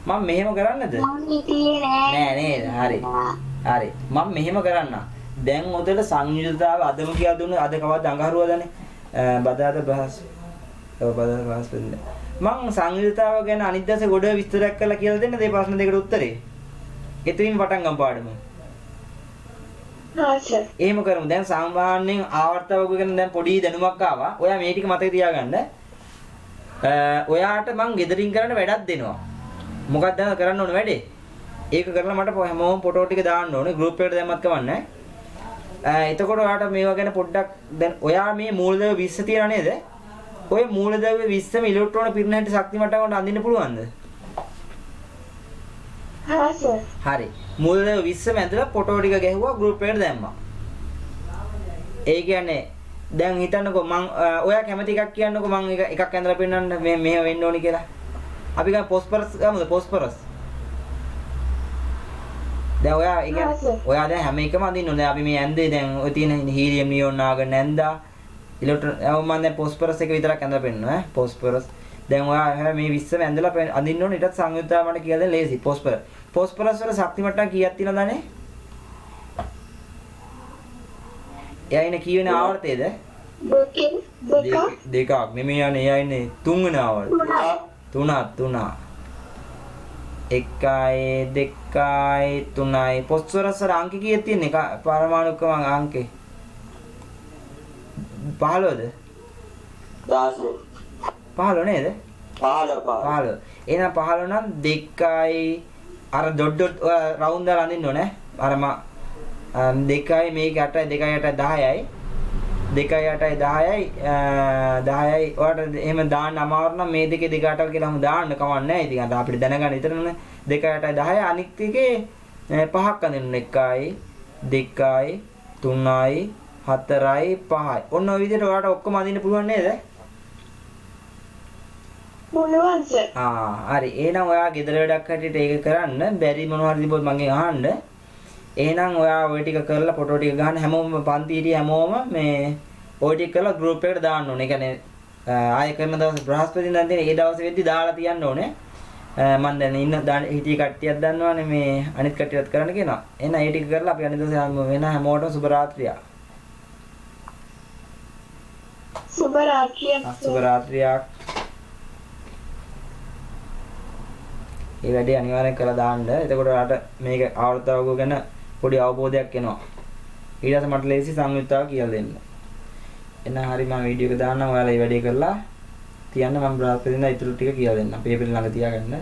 මම මෙහෙම කරන්නද? මම හිතියේ නෑ නේද? හරි. මම මෙහෙම කරන්න. දැන් උදේට සංයුජතාව අදම කියලා දුන්නේ අද කවද්ද අඟහරුවාදනේ? බදාද බහස් මං සංයුජතාව ගැන අනිත් දවසේ ගොඩ විස්තරයක් කරලා කියලා දෙන්න මේ ප්‍රශ්න දෙකට උත්තරේ. එතනින් පටන් ගමු පාඩම. හා සර්. එහෙම කරමු. දැන් සාමාන්‍යයෙන් ආවර්තවක ගැන දැන් පොඩි දැනුමක් ආවා. ඔයා මේ ටික මතක තියාගන්න. ඔයාට මං ගෙදරින් කරන්න වැඩක් දෙනවා. මොකක්ද කරන්න ඕන වැඩේ? ඒක කරලා මට හැමෝම ෆොටෝ ටික දාන්න ඕනේ. ගෲප් එකට දැම්මත් කවන්නේ නැහැ. එතකොට ඔයාට මේවා ගැන පොඩ්ඩක් දැන් ඔයා මේ මූලද්‍රව්‍ය 20 තියනා නේද? ඔය මූලද්‍රව්‍ය 20ම ඉලෙක්ට්‍රෝන පිරෙන හැටි ශක්ති මට්ටමකට අඳින්න පුළුවන්ද? හා සර්. හරි. මූලද්‍රව්‍ය 20ම ඇඳලා ෆොටෝ ටික ගැහුවා ගෲප් එකට දැම්මා. ඒ කියන්නේ දැන් හිතන්නකෝ මං ඔයා කැමති එකක් කියන්නකෝ මං එකක් ඇඳලා පෙන්නන්න මේ මෙහෙම වෙන්න ඕනි කියලා. අපි ගමු පොස්පරස් ගමුද පොස්පරස්. දැන් ඔයා ඒ කියන්නේ ඔයා දැන් හැම එකම අඳින්න ඕනේ. අපි මේ ඇඳේ දැන් ඔය තියෙන හීලියම් නියෝන් ආගන් ඇඳා ඉලෙක්ට්‍රෝන මම දැන් පොස්පරස් එක විතරක් ඇඳලා පෙන්නනවා ඈ පොස්පරස්. දැන් ඔයා මේ 20ම ඇඳලා අඳින්න ඕනේ. ඊටත් සංයුක්තව මට කියලා දෙන්න ලේසි. පොස්පරස් වල ශක්ති මට්ටම් කීයක් තියෙනවද නේ? එයා ඉන්නේ කී වෙන ආවර්තයේද? දෙකක් නෙමෙයි යන්නේ. එයා ඉන්නේ 3 වෙනි ආවර්තය. 3 1යි 2යි 3යි පොස්පරස් වල අංක කීයක් තියෙන්නේ? පරමාණුක අංකේ 15ද? 16 15 නේද? 15 එහෙනම් 15 නම් 2යි අර ඩොට් රවුන්ඩ් දාලා අඳින්න ඕනේ. අර 2යි මේක 8යි 2යි 8යි 10යි 2යි 8යි 10යි 10යි ඔයාලට එහෙම දාන්න අමාරු නම් මේ දෙකේ 2 8 කියලාම දාන්න කවන්නේ නැහැ. ඉතින් අර අපිට දැනගන්න විතරනේ 2යි 8යි 10යි අනිත් එකේ 5ක් අඳින්න 1යි 2යි 3යි 4යි 5යි. ඔන්න ඔය විදිහට ඔයාලට ඔක්කොම අඳින්න පුළුවන් නේද? පුළුවන් සර්. හරි. එහෙනම් ඔයා ගෙදර වැඩක් හැටියට ඒක කරන්න. බැරි මොනවා හරි තිබ්බොත් මගෙන් අහන්න. එහෙනම් ඔයා ওই ටික කරලා ෆොටෝ ටික ගන්න හැමෝම පන්ති හිටිය හැමෝම මේ ඔය ටික කරලා group එකට දාන්න ඕනේ. ඒ කියන්නේ ආයෙ කරන දවස් බ්‍රහස්පතින්දා තියෙන ඒ දවසේ වෙද්දි දාලා තියන්න ඕනේ. මම දැන් ඉන්න හිටිය කට්ටියක් දන්නවනේ මේ අනිත් කට්ටියත් කරන්න කියනවා. එහෙනම් ඒ ටික කරලා අපි අනිත් දවසේ වෙන හැමෝටම සුබ රාත්‍රියක්. සුබ රාත්‍රියක්. සුබ රාත්‍රියක්. මේ වැඩේ අනිවාර්යෙන් කරලා දාන්න. එතකොට ඔයාලට මේක ආවර්තවගුව ගැන පොඩි අවබෝධයක් එනවා. ඊට පස්සේ මට ලේසි සංයුක්තාව කියලා දෙන්න. එහෙනම් හරි මම වීඩියෝ එක දාන්නම්. ඔයාලා මේ වැඩේ කරලා තියන්න මම බ්‍රහස්පතින්දා ඊටු ටික කියලා දෙන්නම්. පේපර් ළඟ තියාගන්න.